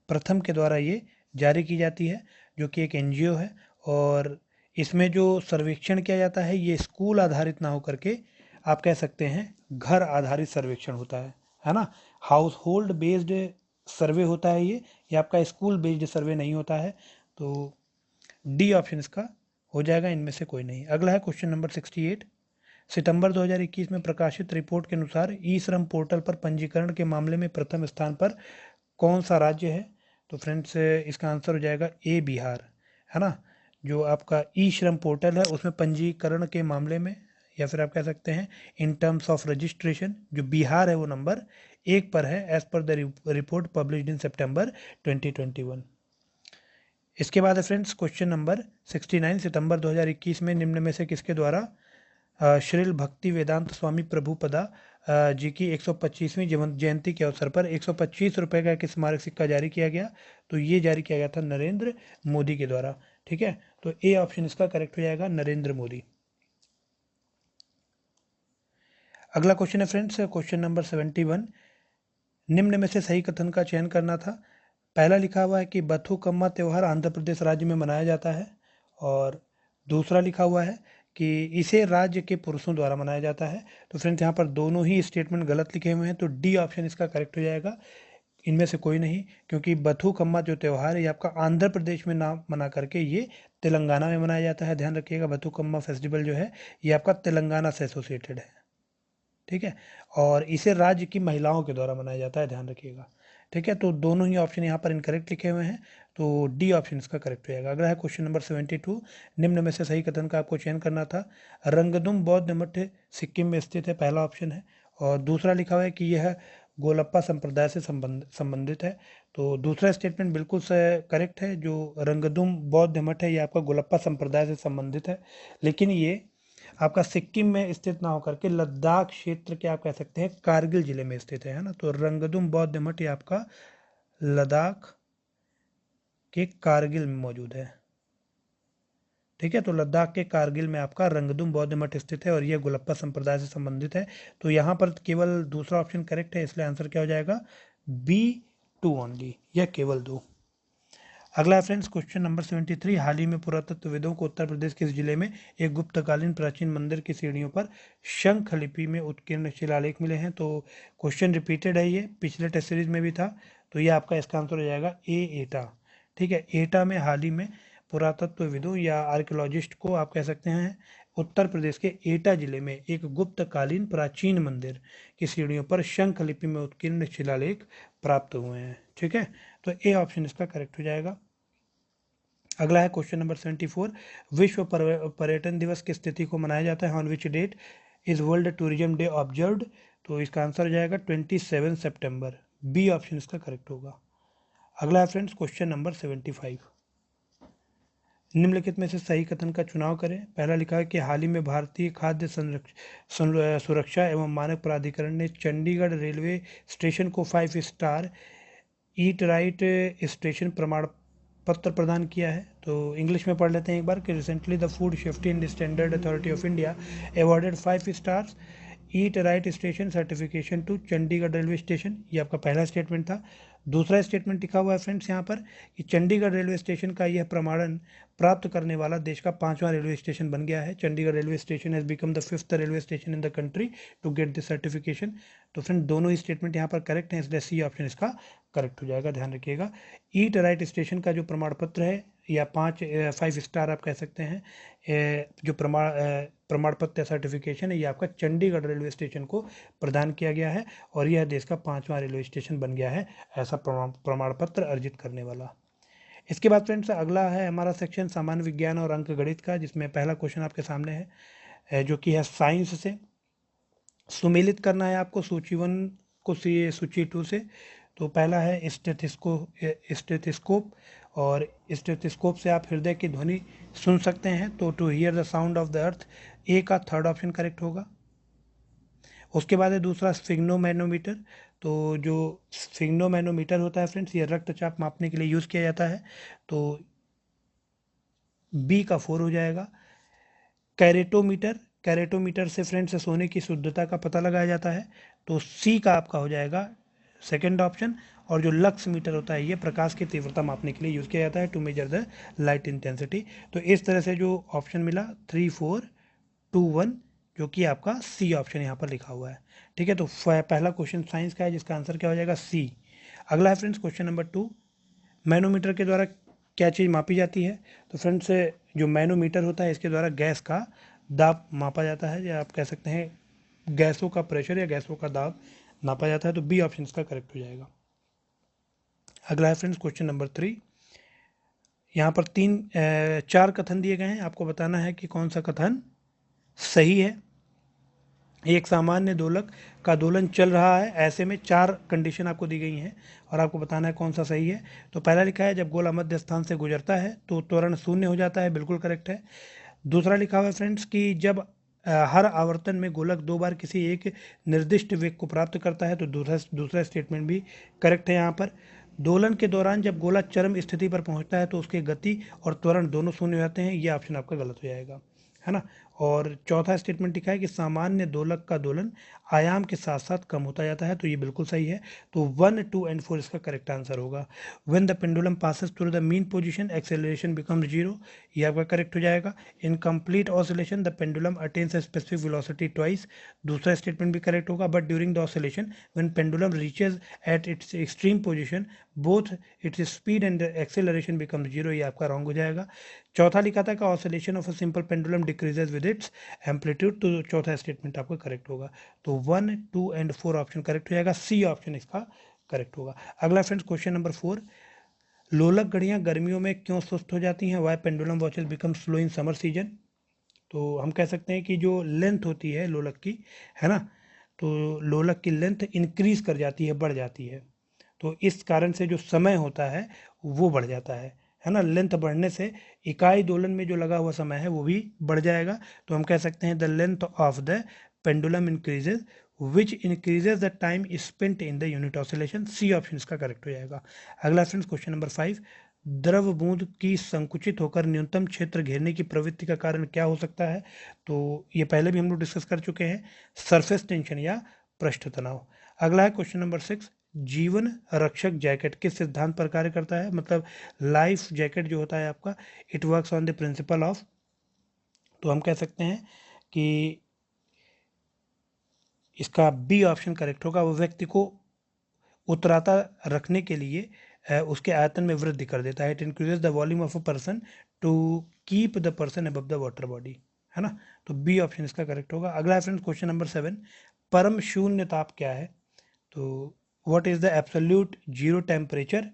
प्रथम के द्वारा ये जारी की जाती है, जो कि एक NGO है। और इसमें जो सर्वेक्षण किया जाता है ये स्कूल आधारित ना होकर के आप कह सकते हैं घर आधारित सर्वेक्षण होता है ना। हाउस होल्ड बेस्ड सर्वे होता है ये आपका स्कूल बेस्ड सर्वे नहीं होता है। तो डी ऑप्शन इसका हो जाएगा, इनमें से कोई नहीं। अगला है क्वेश्चन नंबर 68, सितंबर 2021 में प्रकाशित रिपोर्ट के अनुसार ई श्रम पोर्टल पर पंजीकरण के मामले में प्रथम स्थान पर कौन सा राज्य है? तो फ्रेंड्स इसका आंसर हो जाएगा ए, बिहार, है ना। जो आपका ई श्रम पोर्टल है उसमें पंजीकरण के मामले में, या फिर आप कह सकते हैं इन टर्म्स ऑफ रजिस्ट्रेशन, जो बिहार है वो नंबर 1 पर है as per the report published in September 2021। इसके बाद है फ्रेंड्स क्वेश्चन नंबर 69, सितंबर 2021 में निम्न में से किसके द्वारा श्रील भक्ति वेदांत स्वामी प्रभुपदा जी की 125वीं जयंती के अवसर पर 125 रुपये का एक स्मारक सिक्का जारी किया गया? तो ये जारी किया गया था नरेंद्र मोदी के द्वारा। ठीक है, तो ए ऑप्शन इसका करेक्ट हो जाएगा, नरेंद्र मोदी। अगला क्वेश्चन है फ्रेंड्स क्वेश्चन नंबर 71, निम्न में से सही कथन का चयन करना था। पहला लिखा हुआ है कि बथुकम्मा त्यौहार आंध्र प्रदेश राज्य में मनाया जाता है, और दूसरा लिखा हुआ है कि इसे राज्य के पुरुषों द्वारा मनाया जाता है। तो फ्रेंड्स यहाँ पर दोनों ही स्टेटमेंट गलत लिखे हुए हैं, तो डी ऑप्शन इसका करेक्ट हो जाएगा, इनमें से कोई नहीं। क्योंकि बथुकम्मा जो त्यौहार है ये आपका आंध्र प्रदेश में ना मना करके ये तेलंगाना में मनाया जाता है। ध्यान रखिएगा, बथुकम्मा फेस्टिवल जो है ये आपका तेलंगाना से एसोसिएटेड है। ठीक है, और इसे राज्य की महिलाओं के द्वारा मनाया जाता है, ध्यान रखिएगा। ठीक है, तो दोनों ही ऑप्शन यहाँ पर इनकरेक्ट लिखे हुए हैं, तो डी ऑप्शन इसका करेक्ट हो जाएगा। अगला है क्वेश्चन नंबर 72, निम्न में से सही कथन का आपको चयन करना था। रंगदुम बौद्ध मठ सिक्किम में स्थित है, पहला ऑप्शन है। और दूसरा लिखा हुआ है कि यह गोलप्पा संप्रदाय से संबंधित है। तो दूसरा स्टेटमेंट बिल्कुल करेक्ट है। जो रंगदुम बौद्ध मठ है ये आपका गोलप्पा संप्रदाय से संबंधित है, लेकिन ये आपका सिक्किम में स्थित ना होकर के लद्दाख क्षेत्र के आप कह सकते हैं कारगिल जिले में स्थित है ना। तो रंगदुम बौद्ध मठ ये आपका लद्दाख के कारगिल में मौजूद है। ठीक है, तो लद्दाख के कारगिल में आपका रंगदुम बौद्ध मठ स्थित है और यह गोलप्पा संप्रदाय से संबंधित है। तो यहाँ पर केवल दूसरा ऑप्शन करेक्ट है, इसलिए आंसर क्या हो जाएगा, B2 ओनली, या केवल 2। अगला है फ्रेंड्स क्वेश्चन नंबर 73। हाल ही में पुरातत्वविदों को उत्तर प्रदेश के इस जिले में एक गुप्तकालीन प्राचीन मंदिर की सीढ़ियों पर शंख लिपि में उत्कीर्ण शिलालेख मिले हैं। तो क्वेश्चन रिपीटेड है, ये पिछले टेस्ट सीरीज में भी था। तो ये आपका इसका आंसर हो जाएगा ए, एटा। ठीक है, एटा में हाल ही में पुरातत्वविदों या आर्कियोलॉजिस्ट को आप कह सकते हैं उत्तर प्रदेश के एटा जिले में एक गुप्तकालीन प्राचीन मंदिर की सीढ़ियों पर शंख लिपि में उत्कीर्ण शिलालेख प्राप्त हुए हैं। ठीक है, तो ए ऑप्शन इसका करेक्ट हो जाएगा। अगला है क्वेश्चन नंबर 74। विश्व पर्यटन दिवस की तिथि को मनाया जाता है, on which date is world tourism day observed. तो इसका आंसर हो जाएगा 27 सितंबर, बी ऑप्शन इसका करेक्ट होगा। अगला है फ्रेंड्स क्वेश्चन नंबर 75। निम्नलिखित में से सही कथन का चुनाव करें। पहला लिखा है कि हाल ही में भारतीय खाद्य सुरक्षा एवं मानक प्राधिकरण ने चंडीगढ़ रेलवे स्टेशन को 5 स्टार ईट राइट स्टेशन प्रमाण पत्र प्रदान किया है। तो इंग्लिश में पढ़ लेते हैं एक बार कि recently the food safety and standard authority of India awarded 5 stars eat right station certification to Chandigarh railway station. ये आपका पहला स्टेटमेंट था। दूसरा स्टेटमेंट लिखा हुआ है फ्रेंड्स यहाँ पर कि चंडीगढ़ रेलवे स्टेशन का यह प्रमाणन प्राप्त करने वाला देश का 5वां रेलवे स्टेशन बन गया है। Chandigarh railway station has become the 5th railway station in the country to get this certification. तो फ्रेंड दोनों ही स्टेटमेंट यहाँ पर करेक्ट हैं, इसलिए सी ऑप्शन इसका करेक्ट हो जाएगा, ध्यान रखिएगा। ईट राइट स्टेशन का जो प्रमाण पत्र है या 5 स्टार आप कह सकते हैं जो प्रमाण पत्र सर्टिफिकेशन है, ये आपका चंडीगढ़ रेलवे स्टेशन को प्रदान किया गया है और यह देश का 5वां रेलवे स्टेशन बन गया है ऐसा प्रमाण पत्र अर्जित करने वाला। इसके बाद फ्रेंड्स अगला है हमारा सेक्शन सामान्य विज्ञान और अंक गणित का, जिसमें पहला क्वेश्चन आपके सामने है जो कि है साइंस से। सुमेलित करना है आपको सूची 1 को सूची 2 से। तो पहला है स्टेथोस्कोप, और स्टेथोस्कोप से आप हृदय की ध्वनि सुन सकते हैं। तो to hear the sound of the earth, A का थर्ड ऑप्शन करेक्ट होगा। उसके बाद है दूसरा स्फिग्नोमैनोमीटर। तो जो स्फिग्नोमैनोमीटर होता है फ्रेंड्स, ये रक्तचाप मापने के लिए यूज़ किया जाता है। तो बी का 4 हो जाएगा। कैरेटोमीटर से फ्रेंड्स सोने की शुद्धता का पता लगाया जाता है। तो सी का आपका हो जाएगा सेकेंड ऑप्शन। और जो लक्स मीटर होता है ये प्रकाश की तीव्रता मापने के लिए यूज़ किया जाता है, to measure the light intensity. तो इस तरह से जो ऑप्शन मिला 3, 4, 2, 1, जो कि आपका सी ऑप्शन यहाँ पर लिखा हुआ है। ठीक है, तो पहला क्वेश्चन साइंस का है जिसका आंसर क्या हो जाएगा, सी। अगला है फ्रेंड्स क्वेश्चन नंबर 2। मैनोमीटर के द्वारा क्या चीज़ मापी जाती है। तो फ्रेंड्स जो मैनोमीटर होता है इसके द्वारा गैस का दाब मापा जाता है, या आप कह सकते हैं गैसों का प्रेशर या गैसों का दाब नापा जाता है। तो बी ऑप्शन इसका करेक्ट हो जाएगा। अगला है फ्रेंड्स क्वेश्चन नंबर 3। यहाँ पर 4 कथन दिए गए हैं, आपको बताना है कि कौन सा कथन सही है। एक सामान्य दोलक का दोलन चल रहा है, ऐसे में 4 कंडीशन आपको दी गई हैं और आपको बताना है कौन सा सही है। तो पहला लिखा है जब गोला मध्य स्थान से गुजरता है तो त्वरण 0 हो जाता है, बिल्कुल करेक्ट है। दूसरा लिखा हुआ है फ्रेंड्स कि जब हर आवर्तन में गोलक 2 बार किसी एक निर्दिष्ट वेग को प्राप्त करता है, तो दूसरा स्टेटमेंट भी करेक्ट है। यहाँ पर दोलन के दौरान जब गोला चरम स्थिति पर पहुंचता है तो उसकी गति और त्वरण दोनों 0 हो जाते हैं, ये ऑप्शन आपका गलत हो जाएगा, है ना। और चौथा स्टेटमेंट लिखा है कि सामान्य दोलक का दोलन आयाम के साथ साथ कम होता जाता है, तो ये बिल्कुल सही है। तो 1, 2 एंड 4 इसका करेक्ट आंसर होगा। When the pendulum passes through the mean position acceleration becomes 0, ये आपका करेक्ट हो जाएगा। In complete oscillation the pendulum attains a specific velocity twice, दूसरा स्टेटमेंट भी करेक्ट होगा। But during the oscillation when pendulum reaches at its extreme position both its speed and acceleration becomes 0, ये आपका रॉन्ग हो जाएगा। चौथा लिखा था कि oscillation of a simple pendulum decreases with its amplitude, तो चौथा स्टेटमेंट आपका करेक्ट होगा। तो 1, 2 एंड 4 ऑप्शन करेक्ट हो जाएगा, सी ऑप्शन इसका करेक्ट होगा। अगला फ्रेंड्स क्वेश्चन नंबर 4। लोलक घड़ियां गर्मियों में क्यों सुस्त हो जाती हैं, why pendulum watches become slow in summer season. तो हम कह सकते हैं कि जो लेंथ होती है लोलक की, है ना, तो लोलक की लेंथ इंक्रीज कर जाती है, बढ़ जाती है। तो इस कारण से जो समय होता है वो बढ़ जाता है ना। लेंथ बढ़ने से इकाई दोलन में जो लगा हुआ समय है वो भी बढ़ जाएगा। तो हम कह सकते हैं the length of the pendulum increases which increases the time spent in the unit oscillation. C option इसका करेक्ट हो जाएगा। अगला फ्रेंड्स क्वेश्चन नंबर 5, द्रव बूंद की संकुचित होकर न्यूनतम क्षेत्र घेरने की प्रवृत्ति का कारण क्या हो सकता है? तो ये पहले भी हम लोग डिस्कस कर चुके हैं, सरफेस टेंशन या पृष्ठ तनाव। अगला है क्वेश्चन नंबर 6, जीवन रक्षक जैकेट किस सिद्धांत पर कार्य करता है? मतलब लाइफ जैकेट जो होता है आपका, it works on the principle of, तो हम कह सकते हैं कि इसका बी ऑप्शन करेक्ट होगा। वो व्यक्ति को उतराता रखने के लिए उसके आयतन में वृद्धि कर देता है। It increases the volume of a person to keep the person above the water body, है ना। तो बी ऑप्शन इसका करेक्ट होगा। अगला है फ्रेंड्स क्वेश्चन नंबर 7, परम शून्य ताप क्या है? तो what is the absolute zero temperature?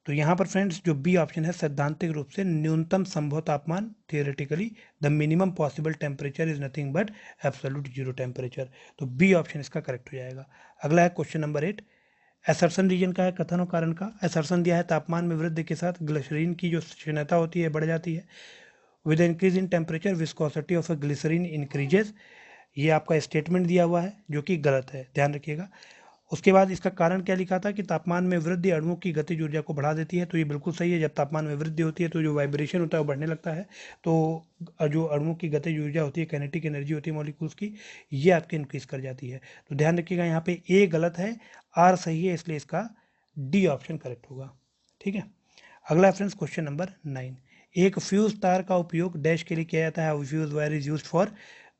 तो यहाँ पर फ्रेंड्स जो बी ऑप्शन है सैद्धांतिक रूप से न्यूनतम संभव तापमान, theoretically the minimum possible temperature is nothing but absolute zero temperature. तो बी ऑप्शन इसका करेक्ट हो जाएगा। अगला है क्वेश्चन नंबर 8, असर्शन रीजन का है कथन और कारण का। असर्शन दिया है तापमान में वृद्धि के साथ ग्लिसरीन की जो क्षीणता होती है बढ़ जाती है। With increase in temperature viscosity of a glycerine increases, ये आपका स्टेटमेंट दिया हुआ है जो कि गलत है, ध्यान रखिएगा। उसके बाद इसका कारण क्या लिखा था कि तापमान में वृद्धि अणुओं की गतिज ऊर्जा को बढ़ा देती है, तो ये बिल्कुल सही है। जब तापमान में वृद्धि होती है तो जो वाइब्रेशन होता है वो बढ़ने लगता है, तो जो अणुओं की गतिज ऊर्जा होती है, काइनेटिक एनर्जी होती है मॉलिक्यूल्स की, ये आपकी इंक्रीज कर जाती है। तो ध्यान रखिएगा यहाँ पे ए गलत है, आर सही है, इसलिए इसका डी ऑप्शन करेक्ट होगा। ठीक है। अगला फ्रेंड्स क्वेश्चन नंबर 9, एक फ्यूज तार का उपयोग डैश के लिए किया जाता है, fuse wire is used for.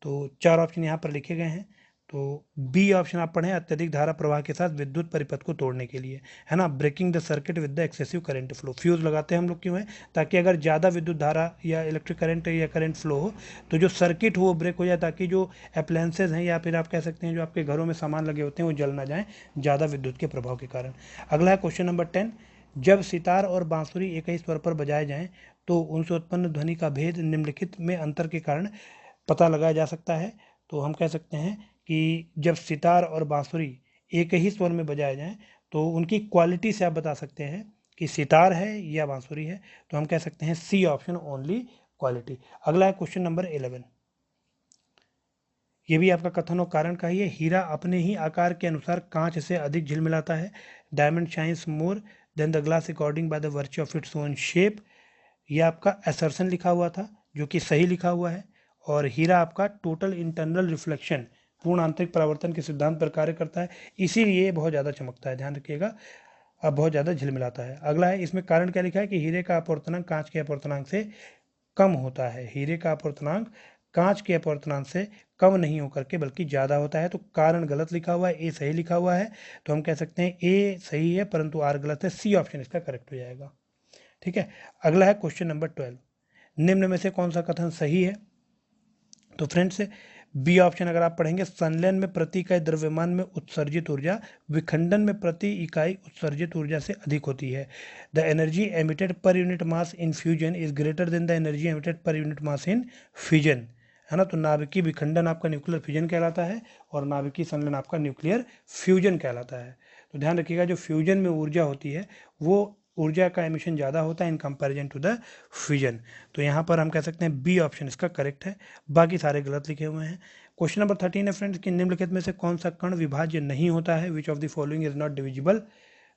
तो 4 ऑप्शन यहाँ पर लिखे गए हैं। तो बी ऑप्शन आप पढ़ें, अत्यधिक धारा प्रवाह के साथ विद्युत परिपथ को तोड़ने के लिए, है ना। Breaking the circuit with the excessive current flow. Fuse लगाते हैं हम लोग क्यों है? ताकि अगर ज़्यादा विद्युत धारा या इलेक्ट्रिक करंट या करंट फ्लो हो तो जो सर्किट हो वो ब्रेक हो जाए, ताकि जो अप्लायंसेज हैं या फिर आप कह सकते हैं जो आपके घरों में सामान लगे होते हैं वो जल ना जाएँ ज़्यादा विद्युत के प्रभाव के कारण। अगला है क्वेश्चन नंबर 10, जब सितार और बांसुरी एक ही स्वर पर बजाए जाएं तो उनसे उत्पन्न ध्वनि का भेद निम्नलिखित में अंतर के कारण पता लगाया जा सकता है। तो हम कह सकते हैं कि जब सितार और बांसुरी एक ही स्वर में बजाए जाएं तो उनकी क्वालिटी से आप बता सकते हैं कि सितार है या बांसुरी है। तो हम कह सकते हैं सी ऑप्शन, ओनली क्वालिटी। अगला है क्वेश्चन नंबर 11, ये भी आपका कथन और कारण का ही है। हीरा अपने ही आकार के अनुसार कांच से अधिक झिलमिलाता है। Diamond shines more than the glass according by the virtue of its own shape. ये आपका असर्शन लिखा हुआ था जो कि सही लिखा हुआ है। और हीरा आपका टोटल इंटरनल रिफ्लेक्शन, पूर्ण आंतरिक परावर्तन के सिद्धांत पर कार्य करता है, इसीलिए बहुत ज़्यादा चमकता है, ध्यान रखिएगा। अब बहुत ज़्यादा झिलमिलाता है। अगला है, इसमें कारण क्या लिखा है कि हीरे का अपवर्तनांक कांच के अपवर्तनांक से कम होता है। हीरे का अपवर्तनांक कांच के अपवर्तनांक से कम नहीं होकर के बल्कि ज़्यादा होता है। तो कारण गलत लिखा हुआ है, ए सही लिखा हुआ है। तो हम कह सकते हैं ए सही है परंतु आर गलत है, सी ऑप्शन इसका करेक्ट हो जाएगा। ठीक है। अगला है क्वेश्चन नंबर 12, निम्न में से कौन सा कथन सही है? तो फ्रेंड्स बी ऑप्शन अगर आप पढ़ेंगे, संलयन में प्रति इकाई द्रव्यमान में उत्सर्जित ऊर्जा विखंडन में प्रति इकाई उत्सर्जित ऊर्जा से अधिक होती है। The energy emitted per unit mass in fusion is greater than the energy emitted per unit mass in fusion, है ना। तो नाभिकीय विखंडन आपका न्यूक्लियर फ्यूजन कहलाता है और नाभिकीय संलयन आपका न्यूक्लियर फ्यूजन कहलाता है। तो ध्यान रखिएगा, जो फ्यूजन में ऊर्जा होती है वो ऊर्जा का एमिशन ज़्यादा होता है in comparison to the fusion. तो यहाँ पर हम कह सकते हैं बी ऑप्शन इसका करेक्ट है, बाकी सारे गलत लिखे हुए हैं। क्वेश्चन नंबर 13 है फ्रेंड्स कि निम्नलिखित में से कौन सा कण विभाज्य नहीं होता है? Which of the following is not divisible?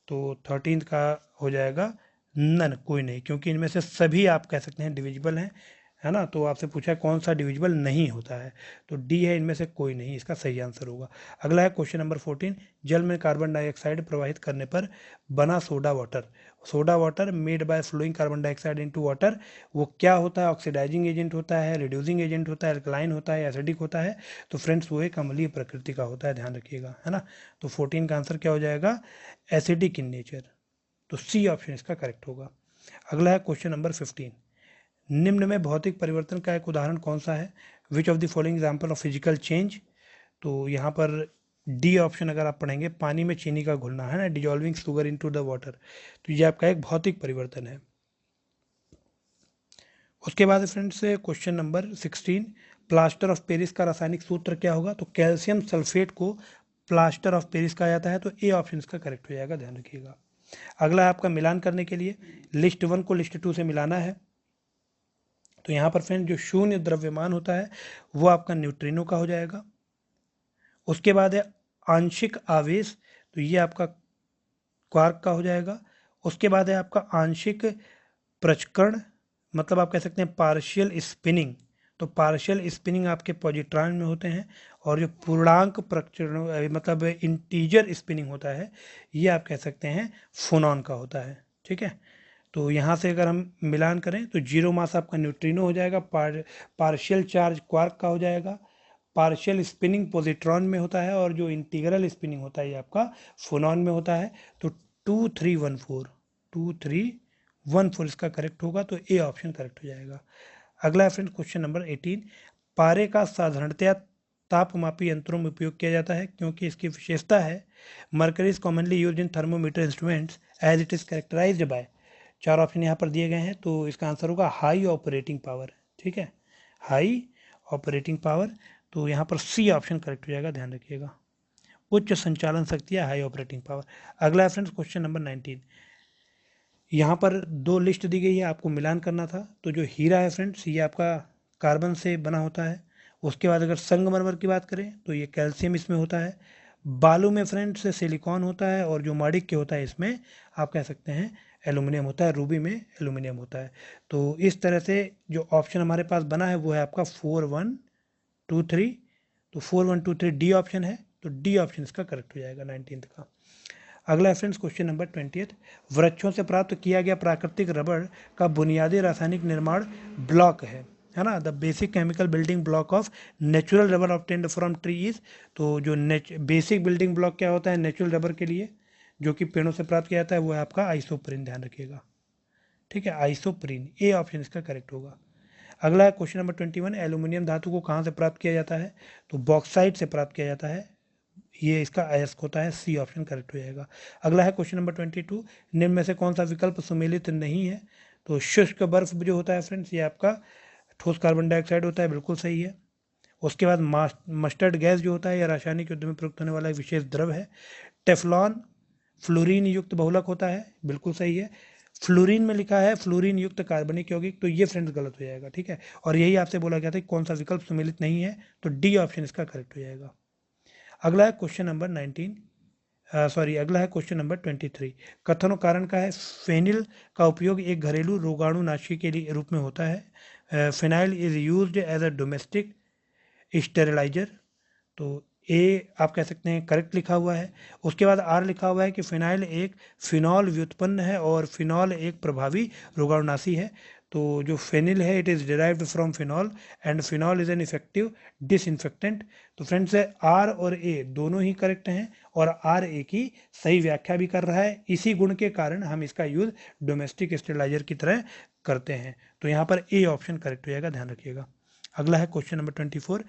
तो 13 का हो जाएगा नन, कोई नहीं, क्योंकि इनमें से सभी आप कह सकते हैं डिविजिबल हैं, है ना। तो आपसे पूछा कौन सा डिविजिबल नहीं होता है, तो डी है, इनमें से कोई नहीं, इसका सही आंसर होगा। अगला है क्वेश्चन नंबर 14, जल में कार्बन डाइऑक्साइड प्रवाहित करने पर बना soda water, soda water made by flowing carbon dioxide into water, वो क्या होता है? ऑक्सीडाइजिंग एजेंट होता है, रिड्यूसिंग एजेंट होता है, अल्कलाइन होता है, एसिडिक होता है? तो फ्रेंड्स वो एक अम्लीय प्रकृति का होता है, ध्यान रखिएगा, है ना। तो 14 का आंसर क्या हो जाएगा? Acidic in nature. तो सी ऑप्शन इसका करेक्ट होगा। अगला है क्वेश्चन नंबर 15, निम्न में भौतिक परिवर्तन का एक उदाहरण कौन सा है? Which of the following example of physical change? तो यहाँ पर डी ऑप्शन अगर आप पढ़ेंगे, पानी में चीनी का घुलना, है ना, dissolving sugar into the water, तो ये आपका एक भौतिक परिवर्तन है। उसके बाद friends question number 16, plaster of Paris का रासायनिक सूत्र क्या होगा? तो कैल्शियम सल्फेट को प्लास्टर ऑफ पेरिस कहा जाता है, तो ए ऑप्शन इसका करेक्ट हो जाएगा, ध्यान रखिएगा। अगला है आपका मिलान करने के लिए लिस्ट 1 को लिस्ट 2 से मिलाना है। तो यहाँ पर फ्रेंड जो शून्य द्रव्यमान होता है वो आपका न्यूट्रिनो का हो जाएगा। उसके बाद है आंशिक आवेश, तो ये आपका क्वार्क का हो जाएगा। उसके बाद है आपका आंशिक प्रचकरण, मतलब आप कह सकते हैं पार्शियल स्पिनिंग, तो पार्शियल स्पिनिंग आपके पॉजिट्रॉन में होते हैं। और जो पूर्णांक प्रचरण मतलब इंटीजर स्पिनिंग होता है ये आप कह सकते हैं फोनॉन का होता है, ठीक है। तो यहाँ से अगर हम मिलान करें तो जीरो मास आपका न्यूट्रिनो हो जाएगा, पार्शियल चार्ज क्वार्क का हो जाएगा, पार्शियल स्पिनिंग पॉजिट्रॉन में होता है, और जो इंटीग्रल स्पिनिंग होता है ये आपका फोनॉन में होता है। तो 2314 इसका करेक्ट होगा, तो ए ऑप्शन करेक्ट हो जाएगा। अगला है फ्रेंड क्वेश्चन नंबर 18, पारे का साधारणतया तापमापी यंत्रों में उपयोग किया जाता है क्योंकि इसकी विशेषता है mercury is commonly use in thermometer instruments as it is characterized by. 4 option यहाँ पर दिए गए हैं, तो इसका आंसर होगा हाई ऑपरेटिंग पावर, ठीक है, हाई ऑपरेटिंग पावर। तो यहाँ पर सी ऑप्शन करेक्ट हो जाएगा, ध्यान रखिएगा, उच्च संचालन शक्ति है हाई ऑपरेटिंग पावर। अगला है फ्रेंड्स क्वेश्चन नंबर 19, यहाँ पर 2 लिस्ट दी गई है, आपको मिलान करना था। तो जो हीरा है फ्रेंड्स ये आपका कार्बन से बना होता है। उसके बाद अगर संगमरमर की बात करें तो ये कैल्शियम इसमें होता है। बालू में फ्रेंड्स सिलिकॉन होता है, और जो माणिक्य होता है इसमें आप कह सकते हैं एल्यूमिनियम होता है, रूबी में एल्यूमिनियम होता है। तो इस तरह से जो ऑप्शन हमारे पास बना है वो है आपका 4123, तो 4123 डी ऑप्शन है, तो डी ऑप्शन इसका करेक्ट हो जाएगा 19th का। अगला है फ्रेंड्स क्वेश्चन नंबर 20, वृक्षों से प्राप्त किया गया प्राकृतिक रबड़ का बुनियादी रासायनिक निर्माण ब्लॉक है ना, the basic chemical building block of natural rubber obtained from tree is. तो जो बेसिक बिल्डिंग ब्लॉक क्या होता है नेचुरल रबर के लिए जो कि पेड़ों से प्राप्त किया जाता है वो है आपका आइसोप्रीन, ध्यान रखिएगा, ठीक है, आइसोप्रीन, ए ऑप्शन इसका करेक्ट होगा। अगला है क्वेश्चन नंबर 21, एल्यूमिनियम धातु को कहाँ से प्राप्त किया जाता है? तो बॉक्साइट से प्राप्त किया जाता है, ये इसका अयस्क होता है, सी ऑप्शन करेक्ट हो जाएगा। अगला है क्वेश्चन नंबर 22, निम्न में से कौन सा विकल्प सुमेलित नहीं है? तो शुष्क बर्फ जो होता है फ्रेंड्स ये आपका ठोस कार्बन डाइऑक्साइड होता है, बिल्कुल सही है। उसके बाद मस्टर्ड गैस जो होता है या रासायनिक युद्ध में प्रयुक्त होने वाला एक विशेष द्रव है। टेफ्लॉन फ्लोरीन युक्त बहुलक होता है, बिल्कुल सही है। फ्लोरीन में लिखा है फ्लोरीन युक्त कार्बनिक यौगिक, तो ये फ्रेंड्स गलत हो जाएगा, ठीक है। और यही आपसे बोला गया था कि कौन सा विकल्प सुमेलित नहीं है, तो डी ऑप्शन इसका करेक्ट हो जाएगा। अगला है क्वेश्चन नंबर 23, कथन और कारण का है फेनिल का उपयोग एक घरेलू रोगाणुनाशी के लिए रूप में होता है। Phenyl is used as a domestic sterilizer, तो ए आप कह सकते हैं करेक्ट लिखा हुआ है। उसके बाद आर लिखा हुआ है कि फिनाइल एक फिनॉल व्युत्पन्न है और फिनॉल एक प्रभावी रोगाणुनाशी है। तो जो फेनिल है it is derived from phenol and phenol is an effective disinfectant. तो फ्रेंड्स आर और ए दोनों ही करेक्ट हैं, और आर ए की सही व्याख्या भी कर रहा है। इसी गुण के कारण हम इसका यूज़ डोमेस्टिक स्टेरिलाइजर की तरह करते हैं। तो यहाँ पर ए ऑप्शन करेक्ट हो जाएगा, ध्यान रखिएगा। अगला है क्वेश्चन नंबर 24,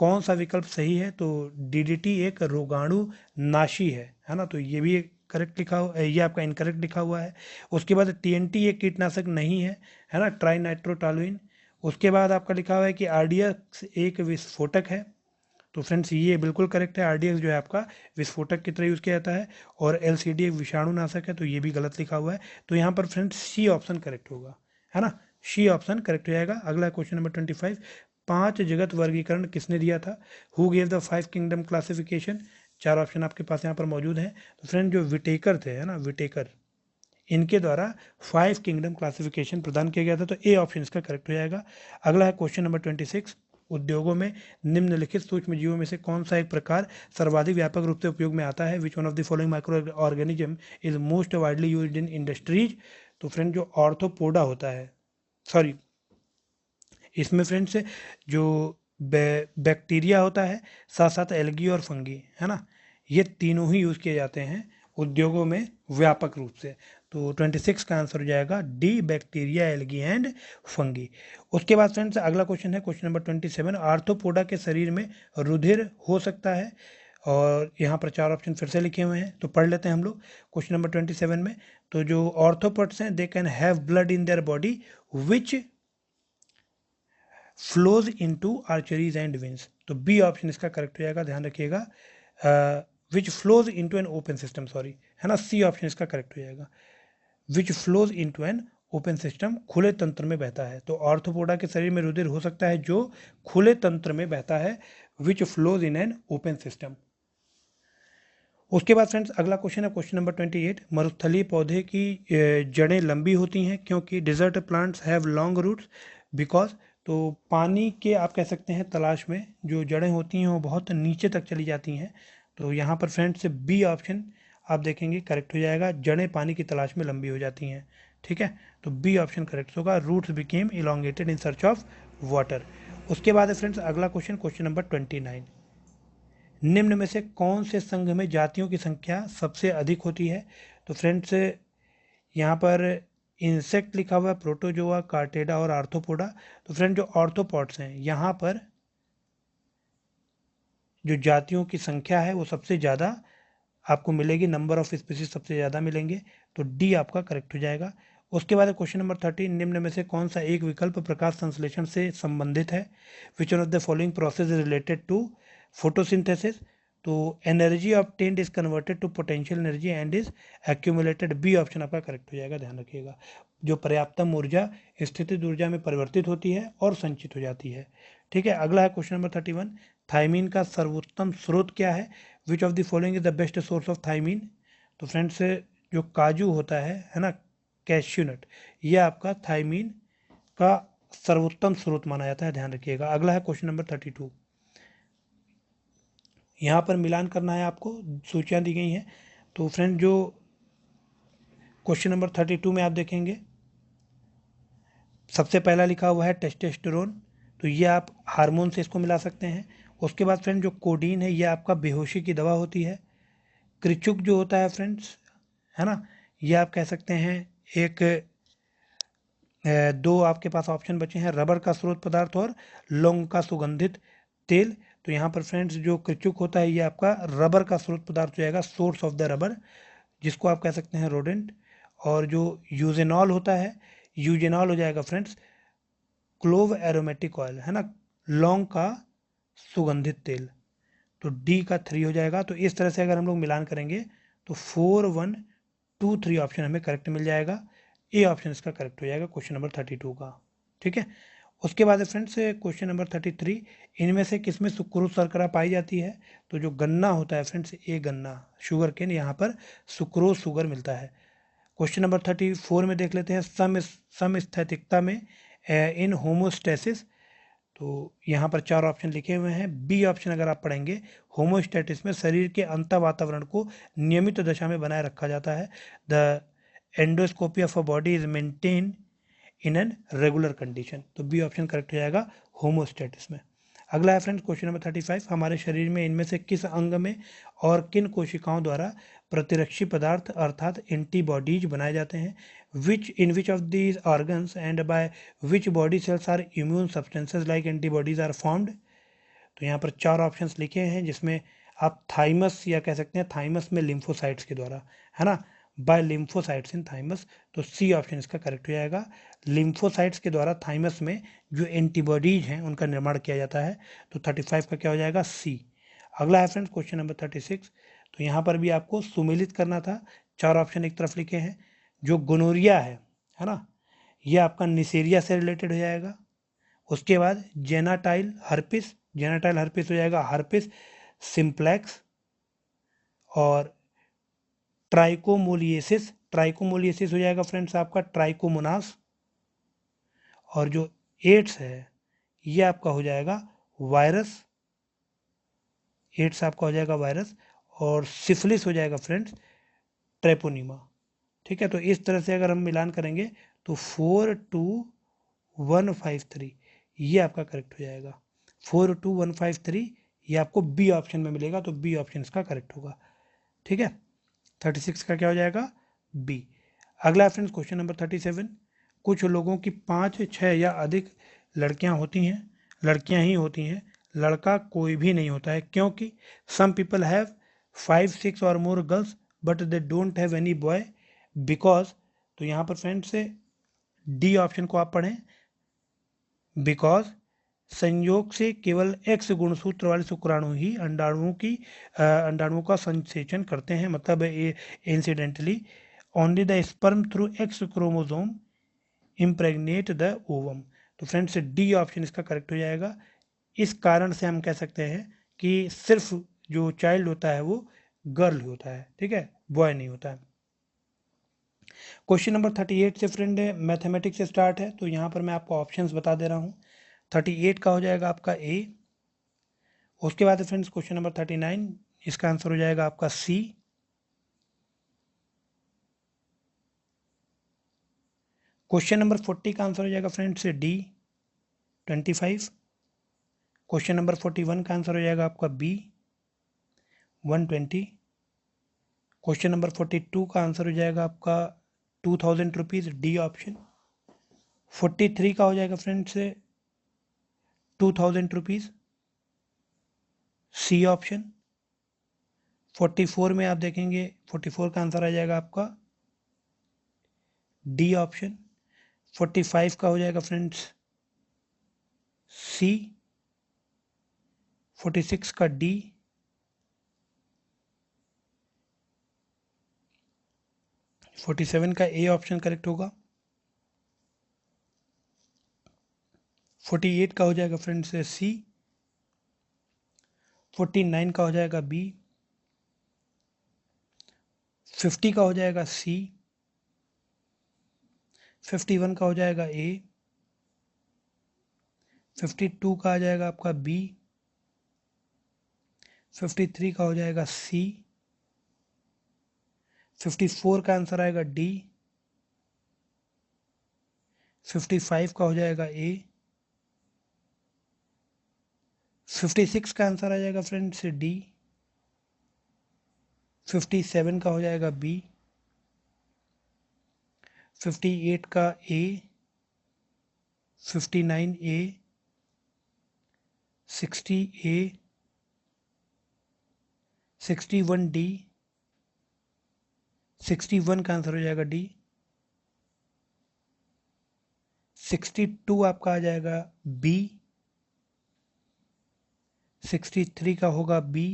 कौन सा विकल्प सही है? तो डीडीटी एक रोगाणु नाशी है ना, तो ये भी करेक्ट लिखा हुआ, ये आपका इनकरेक्ट लिखा हुआ है। उसके बाद टीएनटी एक कीटनाशक नहीं है ना, ट्राई नाइट्रोटॉलुइन। उसके बाद आपका लिखा हुआ है कि आरडीएक्स एक विस्फोटक है, तो फ्रेंड्स ये बिल्कुल करेक्ट है, आरडीएक्स जो है आपका विस्फोटक की तरह यूज़ किया जाता है, और एलसीडी एक विषाणुनाशक है, तो ये भी गलत लिखा हुआ है। तो यहाँ पर फ्रेंड्स सी ऑप्शन करेक्ट होगा, है ना, सी ऑप्शन करेक्ट हो जाएगा। अगला क्वेश्चन नंबर 25, 5 जगत वर्गीकरण किसने दिया था? Who gave the 5 kingdom classification? 4 option आपके पास यहाँ पर मौजूद हैं। तो फ्रेंड जो विटेकर थे, है ना, विटेकर, इनके द्वारा 5 किंगडम क्लासिफिकेशन प्रदान किया गया था, तो ए ऑप्शन इसका करेक्ट हो जाएगा। अगला है क्वेश्चन नंबर 26, उद्योगों में निम्नलिखित सूक्ष्म जीवों में से कौन सा एक प्रकार सर्वाधिक व्यापक रूप से उपयोग में आता है? Which one of the following micro organism is most widely used in industries? तो फ्रेंड जो ऑर्थोपोडा होता है, सॉरी, इसमें फ्रेंड्स जो बैक्टीरिया होता है, साथ साथ एल्गी और फंगी, है ना, ये तीनों ही यूज़ किए जाते हैं उद्योगों में व्यापक रूप से। तो 26 का आंसर हो जाएगा D, bacteria, algae and fungi. उसके बाद फ्रेंड्स अगला क्वेश्चन है क्वेश्चन नंबर 27, आर्थ्रोपोडा के शरीर में रुधिर हो सकता है? और यहाँ पर 4 ऑप्शन फिर से लिखे हुए हैं, तो पढ़ लेते हैं हम लोग क्वेश्चन नंबर 27 में। तो जो ऑर्थोपोड्स हैं they can have blood in their body which flows into arteries and veins. तो बी ऑप्शन इसका करेक्ट हो जाएगा, ध्यान रखिएगा। Which flows into an open system, sorry, है ना, सी ऑप्शन इसका करेक्ट हो जाएगा। Which flows into an open system, खुले तंत्र में बहता है। तो आर्थ्रोपोडा के शरीर में रुधिर हो सकता है जो खुले तंत्र में बहता है, which flows in an open system. उसके बाद फ्रेंड्स अगला क्वेश्चन है क्वेश्चन नंबर 28। मरुस्थलीय पौधे की जड़ें लंबी होती हैं क्योंकि desert plants have long roots because. तो पानी के आप कह सकते हैं तलाश में जो जड़ें होती हैं वो बहुत नीचे तक चली जाती हैं। तो यहाँ पर फ्रेंड्स बी ऑप्शन आप देखेंगे करेक्ट हो जाएगा, जड़ें पानी की तलाश में लंबी हो जाती हैं। ठीक है, तो बी ऑप्शन करेक्ट होगा, roots became elongated in search of water. उसके बाद है फ्रेंड्स अगला क्वेश्चन, क्वेश्चन नंबर 29। निम्न में से कौन से संघ में जातियों की संख्या सबसे अधिक होती है? तो फ्रेंड्स यहाँ पर इंसेक्ट लिखा हुआ है, प्रोटोजोआ, कार्टेडा और आर्थ्रोपोडा। तो फ्रेंड जो आर्थ्रोपॉड्स हैं यहाँ पर जो जातियों की संख्या है वो सबसे ज़्यादा आपको मिलेगी, नंबर ऑफ स्पीसीज सबसे ज़्यादा मिलेंगे। तो डी आपका करेक्ट हो जाएगा। उसके बाद क्वेश्चन नंबर 30, निम्न में से कौन सा एक विकल्प प्रकाश संश्लेषण से संबंधित है? Which one of the following process is related to photosynthesis? तो energy obtained is converted to potential energy and is accumulated. B option आपका करेक्ट हो जाएगा, ध्यान रखिएगा। जो पर्याप्तम ऊर्जा स्थितिज ऊर्जा में परिवर्तित होती है और संचित हो जाती है। ठीक है, अगला है क्वेश्चन नंबर 31। थायमीन का सर्वोत्तम स्रोत क्या है? Which of the following is the best source of thiamine? तो फ्रेंड्स जो काजू होता है ना, कैश्यू नट, यह आपका थायमीन का सर्वोत्तम स्रोत माना जाता है, ध्यान रखिएगा। अगला है क्वेश्चन नंबर 32। यहाँ पर मिलान करना है आपको, सूचियाँ दी गई हैं। तो फ्रेंड जो क्वेश्चन नंबर 32 में आप देखेंगे सबसे पहला लिखा हुआ है टेस्टोस्टेरोन, तो ये आप हार्मोन से इसको मिला सकते हैं। उसके बाद फ्रेंड जो कोडीन है ये आपका बेहोशी की दवा होती है। कृचुक जो होता है फ्रेंड्स, है ना, ये आप कह सकते हैं एक दो आपके पास ऑप्शन बचे हैं, रबर का स्रोत पदार्थ और लौंग का सुगंधित तेल। तो यहाँ पर फ्रेंड्स जो कृचुक होता है ये आपका रबर का स्रोत पदार्थ हो जाएगा, सोर्स ऑफ द रबर, जिसको आप कह सकते हैं रोडेंट। और जो यूजेनॉल होता है, यूजेनॉल हो जाएगा फ्रेंड्स क्लोव एरोमेटिक ऑयल, है ना, लौंग का सुगंधित तेल। तो डी का 3 हो जाएगा। तो इस तरह से अगर हम लोग मिलान करेंगे तो 4, 1, 2, 3 ऑप्शन हमें करेक्ट मिल जाएगा। ए ऑप्शन इसका करेक्ट हो जाएगा क्वेश्चन नंबर 32 का। ठीक है, उसके बाद फ्रेंड्स क्वेश्चन नंबर 33, इनमें से किसमें सुक्रोज शर्करा पाई जाती है? तो जो गन्ना होता है फ्रेंड्स, ए गन्ना, शुगर केन, यहाँ पर सुक्रोज शुगर मिलता है। क्वेश्चन नंबर 34 में देख लेते हैं, समस्थैतिकता में इन होमोस्टेसिस। तो यहाँ पर 4 ऑप्शन लिखे हुए हैं। बी ऑप्शन अगर आप पढ़ेंगे, होमोस्टेटिस में शरीर के अंत वातावरण को नियमित दशा में बनाए रखा जाता है। The endoscopy of a body is maintain in an regular condition. तो बी ऑप्शन करेक्ट हो जाएगा होमोस्टेटिस में। अगला है फ्रेंड्स क्वेश्चन नंबर 35, हमारे शरीर में इनमें से किस अंग में और किन कोशिकाओं द्वारा प्रतिरक्षी पदार्थ अर्थात एंटीबॉडीज बनाए जाते हैं? In which of these organs and by which body cells are immune substances like antibodies are formed? तो यहाँ पर 4 ऑप्शंस लिखे हैं जिसमें आप थाइमस या कह सकते हैं थाइमस में लिम्फोसाइट्स के द्वारा, है ना, बाय लिम्फोसाइट्स इन थाइमस। तो सी ऑप्शन इसका करेक्ट हो जाएगा, लिम्फोसाइट्स के द्वारा थाइमस में जो एंटीबॉडीज हैं उनका निर्माण किया जाता है। तो 35 का क्या हो जाएगा? सी। अगला है फ्रेंड्स क्वेश्चन नंबर 36। तो यहाँ पर भी आपको सुमेलित करना था, 4 ऑप्शन एक तरफ लिखे हैं। जो गोनोरिया है ना, ये आपका निसेरिया से रिलेटेड हो जाएगा। उसके बाद जेनाटाइल हर्पिस, जेनाटाइल हर्पिस हो जाएगा हर्पिस सिंप्लेक्स। और ट्राइकोमोलिएसिस, ट्राइकोमोलिएसिस हो जाएगा फ्रेंड्स आपका ट्राइकोमोनास। और जो एड्स है ये आपका हो जाएगा वायरस, एड्स आपका हो जाएगा वायरस। और सिफिलिस हो जाएगा फ्रेंड्स ट्रेपोनीमा। ठीक है, तो इस तरह से अगर हम मिलान करेंगे तो 4, 2, 1, 5, 3 ये आपका करेक्ट हो जाएगा। 4, 2, 1, 5, 3 ये आपको बी ऑप्शन में मिलेगा, तो बी ऑप्शन इसका करेक्ट होगा। ठीक है, 36 का क्या हो जाएगा? बी। अगला फ्रेंड्स क्वेश्चन नंबर 37, कुछ लोगों की 5, 6 या अधिक लड़कियां होती हैं, लड़कियां ही होती हैं, लड़का कोई भी नहीं होता है, क्योंकि सम पीपल हैव 5, 6 और more girls but they don't have any boy because. तो यहाँ पर फ्रेंड्स डी ऑप्शन को आप पढ़ें, बिकॉज संयोग से केवल X गुणसूत्र वाले शुक्राणु ही अंडाणुओं का संसेचन करते हैं, मतलब incidentally only the sperm through X chromosome impregnate the ovum. तो फ्रेंड्स डी ऑप्शन इसका करेक्ट हो जाएगा। इस कारण से हम कह सकते हैं कि सिर्फ जो चाइल्ड होता है वो गर्ल होता है, ठीक है, बॉय नहीं होता है। क्वेश्चन नंबर 38 से फ्रेंड मैथमेटिक्स से स्टार्ट है, तो यहाँ पर मैं आपको ऑप्शंस बता दे रहा हूँ। 38 का हो जाएगा आपका ए। उसके बाद फ्रेंड्स क्वेश्चन नंबर 39, इसका आंसर हो जाएगा आपका सी। क्वेश्चन नंबर 40 का आंसर हो जाएगा फ्रेंड्स डी 25। क्वेश्चन नंबर 41 का आंसर हो जाएगा आपका बी 120। क्वेश्चन नंबर 42 का आंसर हो जाएगा आपका 2000 रुपीज़, डी ऑप्शन। 43 का हो जाएगा फ्रेंड्स 2000 रुपीज़, सी ऑप्शन। 44 में आप देखेंगे 44 का आंसर आ जाएगा आपका डी ऑप्शन। 45 का हो जाएगा फ्रेंड्स सी। 46 का डी। 47 का ए ऑप्शन करेक्ट होगा। 48 का हो जाएगा फ्रेंड्स सी। 49 का हो जाएगा बी। 50 का हो जाएगा सी। 51 का हो जाएगा ए। 52 का आ जाएगा आपका बी। 53 का हो जाएगा सी। 54 का आंसर आएगा डी। 55 का हो जाएगा ए। 56 का आंसर आ जाएगा फ्रेंड्स डी। 57 का हो जाएगा बी। 58 का ए। 59 ए। 60 ए। 61 डी। 61 का आंसर हो जाएगा डी। 62 आपका आ जाएगा बी। 63 का होगा बी।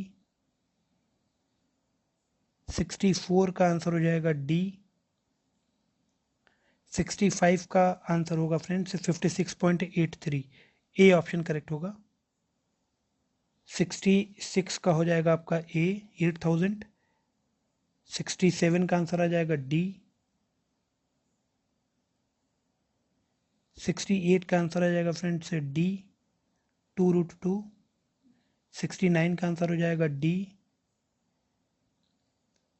64 का आंसर हो जाएगा डी। 65 का आंसर होगा फ्रेंड्स 56.83, ए ऑप्शन करेक्ट होगा। 66 का हो जाएगा आपका ए 8000। 67 का आंसर आ जाएगा डी। 68 का आंसर आ जाएगा फ्रेंड्स डी 2√2। 69 का आंसर हो जाएगा डी।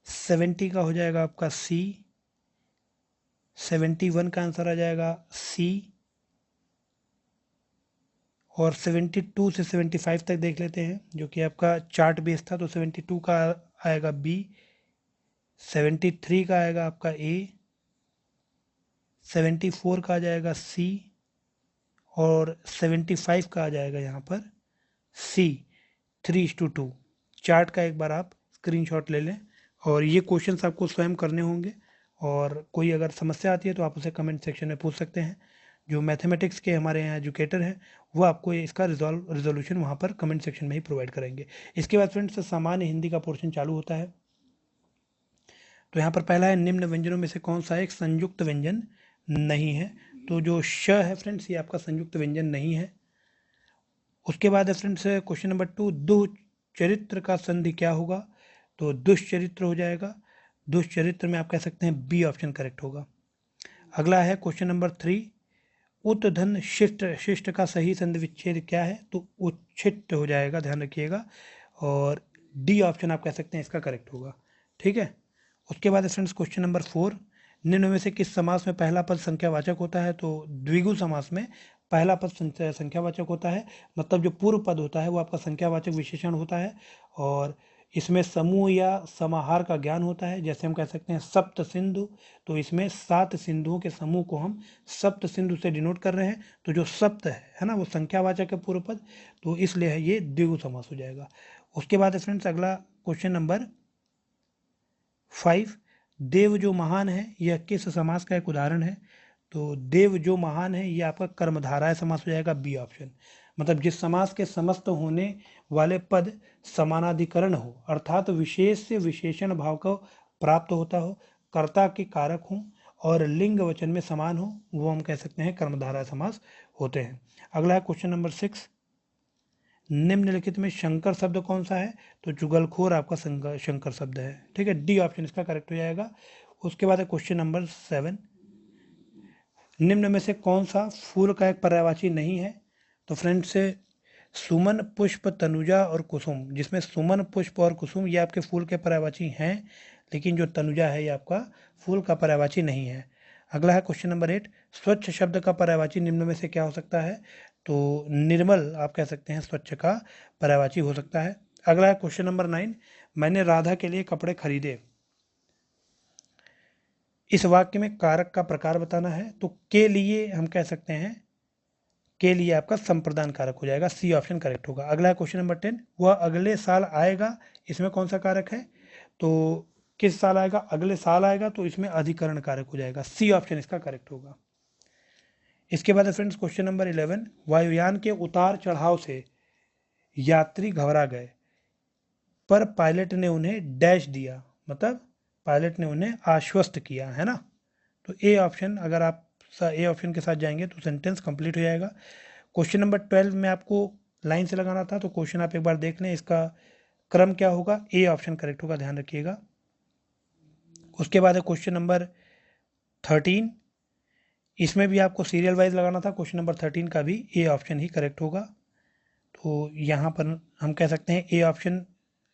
70 का हो जाएगा आपका सी। 71 का आंसर आ जाएगा सी। और 72 से 75 तक देख लेते हैं, जो कि आपका चार्ट बेस था, तो 72 का आएगा बी। 73 का आएगा आपका ए। 74 का आ जाएगा सी। और 75 का आ जाएगा यहाँ पर सी। 3:2 चार्ट का एक बार आप स्क्रीनशॉट ले लें, और ये क्वेश्चंस आपको स्वयं करने होंगे, और कोई अगर समस्या आती है तो आप उसे कमेंट सेक्शन में पूछ सकते हैं। जो मैथमेटिक्स के हमारे यहाँ एजुकेटर हैं वो आपको इसका रिजोल्यूशन वहाँ पर कमेंट सेक्शन में ही प्रोवाइड करेंगे। इसके बाद फ्रेंड्स सामान्य हिंदी का पोर्शन चालू होता है। तो यहाँ पर पहला है, निम्न व्यंजनों में से कौन सा एक संयुक्त व्यंजन नहीं है। तो जो श है फ्रेंड्स ये आपका संयुक्त व्यंजन नहीं है। उसके बाद है फ्रेंड्स क्वेश्चन नंबर 2, दुश्चरित्र का संधि क्या होगा। तो दुश्चरित्र हो जाएगा। दुश्चरित्र में आप कह सकते हैं बी ऑप्शन करेक्ट होगा। अगला है क्वेश्चन नंबर 3, उत्धन शिष्ट शिष्ट का सही संधि विच्छेद क्या है। तो उच्छिष्ट हो जाएगा, ध्यान रखिएगा, और डी ऑप्शन आप कह सकते हैं इसका करेक्ट होगा, ठीक है। उसके बाद फ्रेंड्स क्वेश्चन नंबर 4, निम्न में से किस समास में पहला पद संख्यावाचक होता है। तो द्विगु समास में पहला पद संख्यावाचक होता है, मतलब जो पूर्व पद होता है वो आपका संख्यावाचक विशेषण होता है, और इसमें समूह या समाहार का ज्ञान होता है। जैसे हम कह सकते हैं सप्त सिंधु, तो इसमें 7 सिंधुओं के समूह को हम सप्त सिंधु से डिनोट कर रहे हैं। तो जो सप्त है ना, वो संख्यावाचक है पूर्व पद, तो इसलिए है ये द्विगु समास हो जाएगा। उसके बाद फ्रेंड्स अगला क्वेश्चन नंबर 5, देव जो महान है यह किस समास का एक उदाहरण है। तो देव जो महान है ये आपका कर्मधारय समास हो जाएगा, बी ऑप्शन। मतलब जिस समास के समस्त होने वाले पद समानाधिकरण हो, अर्थात विशेष से विशेषण भाव को प्राप्त होता हो, कर्ता के कारक हो और लिंग वचन में समान हो, वो हम कह सकते हैं कर्मधारय समास होते हैं। अगला है क्वेश्चन नंबर 6, निम्नलिखित में शंकर शब्द कौन सा है? तो चुगलखोर आपका शंकर शब्द है। ठीक है, डी ऑप्शन इसका करेक्ट हो जाएगा। उसके बाद है क्वेश्चन नंबर 7, निम्न में से कौन सा फूल का एक पर्यायवाची नहीं है? तो फ्रेंड्स, सुमन, पुष्प, तनुजा और कुसुम, जिसमें सुमन, पुष्प और कुसुम ये आपके फूल के पर्यायवाची हैं, लेकिन जो तनुजा है ये आपका फूल का पर्यायवाची नहीं है। अगला है क्वेश्चन नंबर 8, स्वच्छ शब्द का पर्यायवाची निम्न में से क्या हो सकता है? तो निर्मल आप कह सकते हैं स्वच्छ का पर्यायवाची हो सकता है। अगला है क्वेश्चन नंबर 9, मैंने राधा के लिए कपड़े खरीदे। इस वाक्य में कारक का प्रकार बताना है, तो के लिए हम कह सकते हैं, के लिए आपका संप्रदान कारक हो जाएगा, सी ऑप्शन करेक्ट होगा। अगला है क्वेश्चन नंबर 10, वह अगले साल आएगा, इसमें कौन सा कारक है? तो किस साल आएगा? अगले साल आएगा, तो इसमें अधिकरण कारक हो जाएगा, सी ऑप्शन इसका करेक्ट होगा। इसके बाद फ्रेंड्स क्वेश्चन नंबर 11, वायुयान के उतार चढ़ाव से यात्री घबरा गए पर पायलट ने उन्हें डैश दिया, मतलब पायलट ने उन्हें आश्वस्त किया, है ना। तो ए ऑप्शन, अगर आप ए ऑप्शन के साथ जाएंगे तो सेंटेंस कंप्लीट हो जाएगा। क्वेश्चन नंबर 12 में आपको लाइन से लगाना था, तो क्वेश्चन आप एक बार देख लें, इसका क्रम क्या होगा, ए ऑप्शन करेक्ट होगा, ध्यान रखिएगा। उसके बाद है क्वेश्चन नंबर 13, इसमें भी आपको सीरियल वाइज लगाना था, क्वेश्चन नंबर 13 का भी ए ऑप्शन ही करेक्ट होगा। तो यहाँ पर हम कह सकते हैं ए ऑप्शन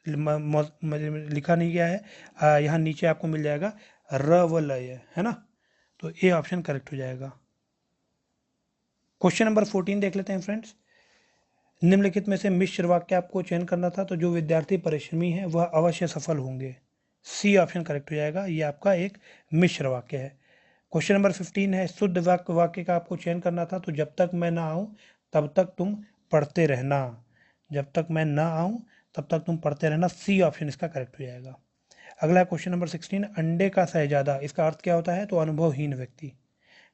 लिखा नहीं गया है, यहाँ नीचे आपको मिल जाएगा र व ल, है ना, तो ए ऑप्शन करेक्ट हो जाएगा। क्वेश्चन नंबर 14 देख लेते हैं फ्रेंड्स, निम्नलिखित में से मिश्र वाक्य आपको चयन करना था, तो जो विद्यार्थी परिश्रमी है वह अवश्य सफल होंगे, सी ऑप्शन करेक्ट हो जाएगा, ये आपका एक मिश्र वाक्य है। क्वेश्चन नंबर 15 है, शुद्ध वाक्य का आपको चयन करना था, तो जब तक मैं ना आऊं तब तक तुम पढ़ते रहना, जब तक मैं ना आऊं तब तक तुम पढ़ते रहना, सी ऑप्शन इसका करेक्ट हो जाएगा। अगला क्वेश्चन नंबर 16, अंडे का शहजादा, इसका अर्थ क्या होता है? तो अनुभवहीन व्यक्ति,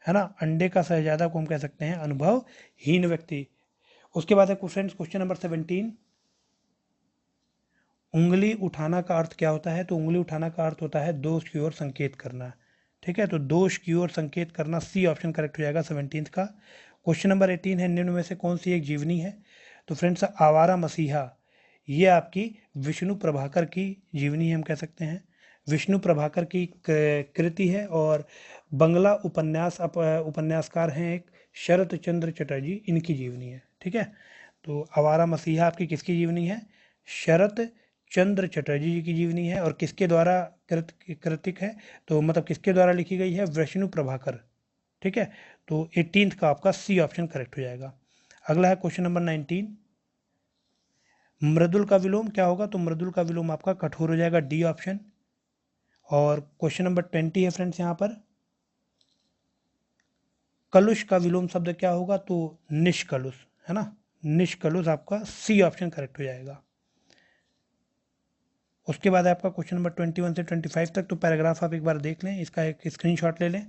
है ना, अंडे का शहजादा को हम कह सकते हैं अनुभवहीन व्यक्ति। उसके बाद है क्वेश्चन नंबर 17, उंगली उठाना का अर्थ क्या होता है? तो उंगली उठाना का अर्थ होता है दोष की ओर संकेत करना, ठीक है, तो दोष की ओर संकेत करना, सी ऑप्शन करेक्ट हो जाएगा 17 का। क्वेश्चन नंबर 18 है, निम्न में से कौन सी एक जीवनी है? तो फ्रेंड्स, आवारा मसीहा, ये आपकी विष्णु प्रभाकर की जीवनी हम कह सकते हैं, विष्णु प्रभाकर की कृति है, और बंगला उपन्यासकार हैं एक शरत चंद्र चटर्जी, इनकी जीवनी है, ठीक है। तो आवारा मसीहा आपकी किसकी जीवनी है? शरत चंद्र चटर्जी जी की जीवनी है, और किसके द्वारा कृतिक है? तो मतलब किसके द्वारा लिखी गई है? विष्णु प्रभाकर, ठीक है। तो 18 का आपका सी ऑप्शन करेक्ट हो जाएगा। अगला है क्वेश्चन नंबर 19, मृदुल का विलोम क्या होगा? तो मृदुल का विलोम आपका कठोर हो जाएगा, डी ऑप्शन। और क्वेश्चन नंबर 20 है फ्रेंड्स, यहाँ पर कलुष का विलोम शब्द क्या होगा? तो निष्कलुष, है ना, निष्कलुष आपका सी ऑप्शन करेक्ट हो जाएगा। उसके बाद आपका क्वेश्चन नंबर 21 से 25 तक, तो पैराग्राफ आप एक बार देख लें, इसका एक स्क्रीनशॉट ले लें।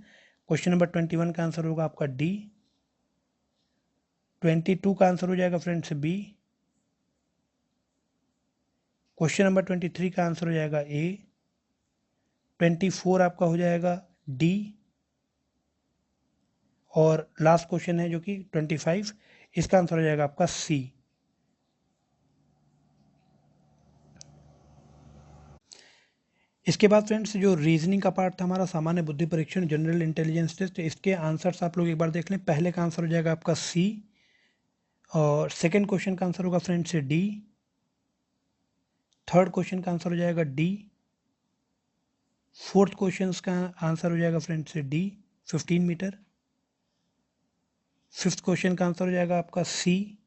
क्वेश्चन नंबर 21 का आंसर होगा आपका डी, 22 का आंसर हो जाएगा फ्रेंड्स बी, क्वेश्चन नंबर 23 का आंसर हो जाएगा ए, 24 आपका हो जाएगा डी, और लास्ट क्वेश्चन है जो कि 25, इसका आंसर हो जाएगा आपका सी। इसके बाद फ्रेंड्स जो रीजनिंग का पार्ट था हमारा, सामान्य बुद्धि परीक्षण, जनरल इंटेलिजेंस टेस्ट, इसके आंसर्स आप लोग एक बार देख लें। पहले का आंसर हो जाएगा आपका सी, और सेकंड क्वेश्चन का आंसर होगा फ्रेंड्स डी, थर्ड क्वेश्चन का आंसर हो जाएगा डी, फोर्थ क्वेश्चन का आंसर हो जाएगा friends D 15 metre, fifth question का आंसर हो जाएगा आपका सी,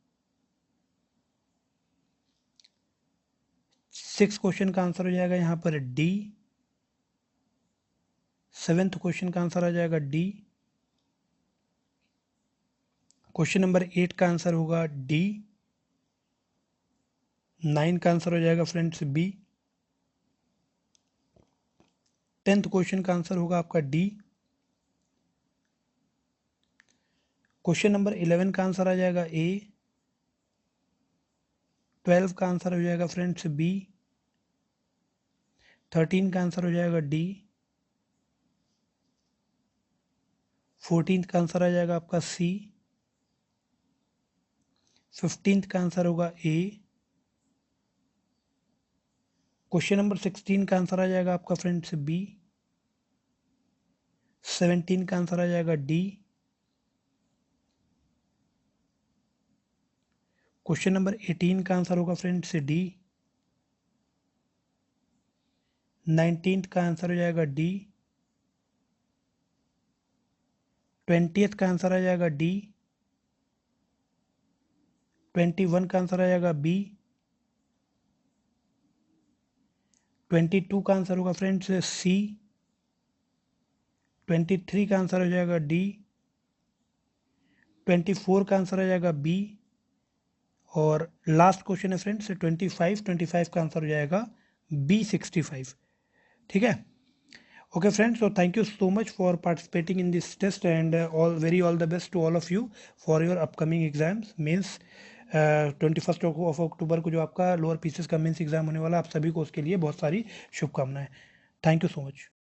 सिक्स क्वेश्चन का आंसर हो जाएगा यहाँ पर डी, सेवेंथ क्वेश्चन का आंसर आ जाएगा डी, क्वेश्चन नंबर 8 का आंसर होगा डी, 9 का आंसर हो जाएगा फ्रेंड्स बी, 10th क्वेश्चन का आंसर होगा आपका डी, क्वेश्चन नंबर 11 का आंसर आ जाएगा ए, 12 का आंसर हो जाएगा फ्रेंड्स बी। 13 का आंसर हो जाएगा डी। 14 का आंसर आ जाएगा आपका सी। 15 का आंसर होगा ए। क्वेश्चन नंबर 16 का आंसर आ जाएगा आपका फ्रेंड्स बी। 17 का आंसर आ जाएगा डी। क्वेश्चन नंबर 18 का आंसर होगा फ्रेंड्स डी। 19 का आंसर हो जाएगा डी। 20th का आंसर आ जाएगा डी। 21 का आंसर आ जाएगा बी। 22 का आंसर होगा फ्रेंड्स सी। 23 का आंसर हो जाएगा डी। 24 का आंसर आ जाएगा बी। और लास्ट क्वेश्चन है फ्रेंड्स 25 का आंसर हो जाएगा बी 65। ठीक है। Okay friends, so thank you so much for participating in this test and all the best to all of you for your upcoming exams means 21st of अक्टूबर को जो आपका लोअर पीसीएस का मेंस एग्जाम होने वाला, आप सभी को उसके लिए बहुत सारी शुभकामनाएं। Thank you so much.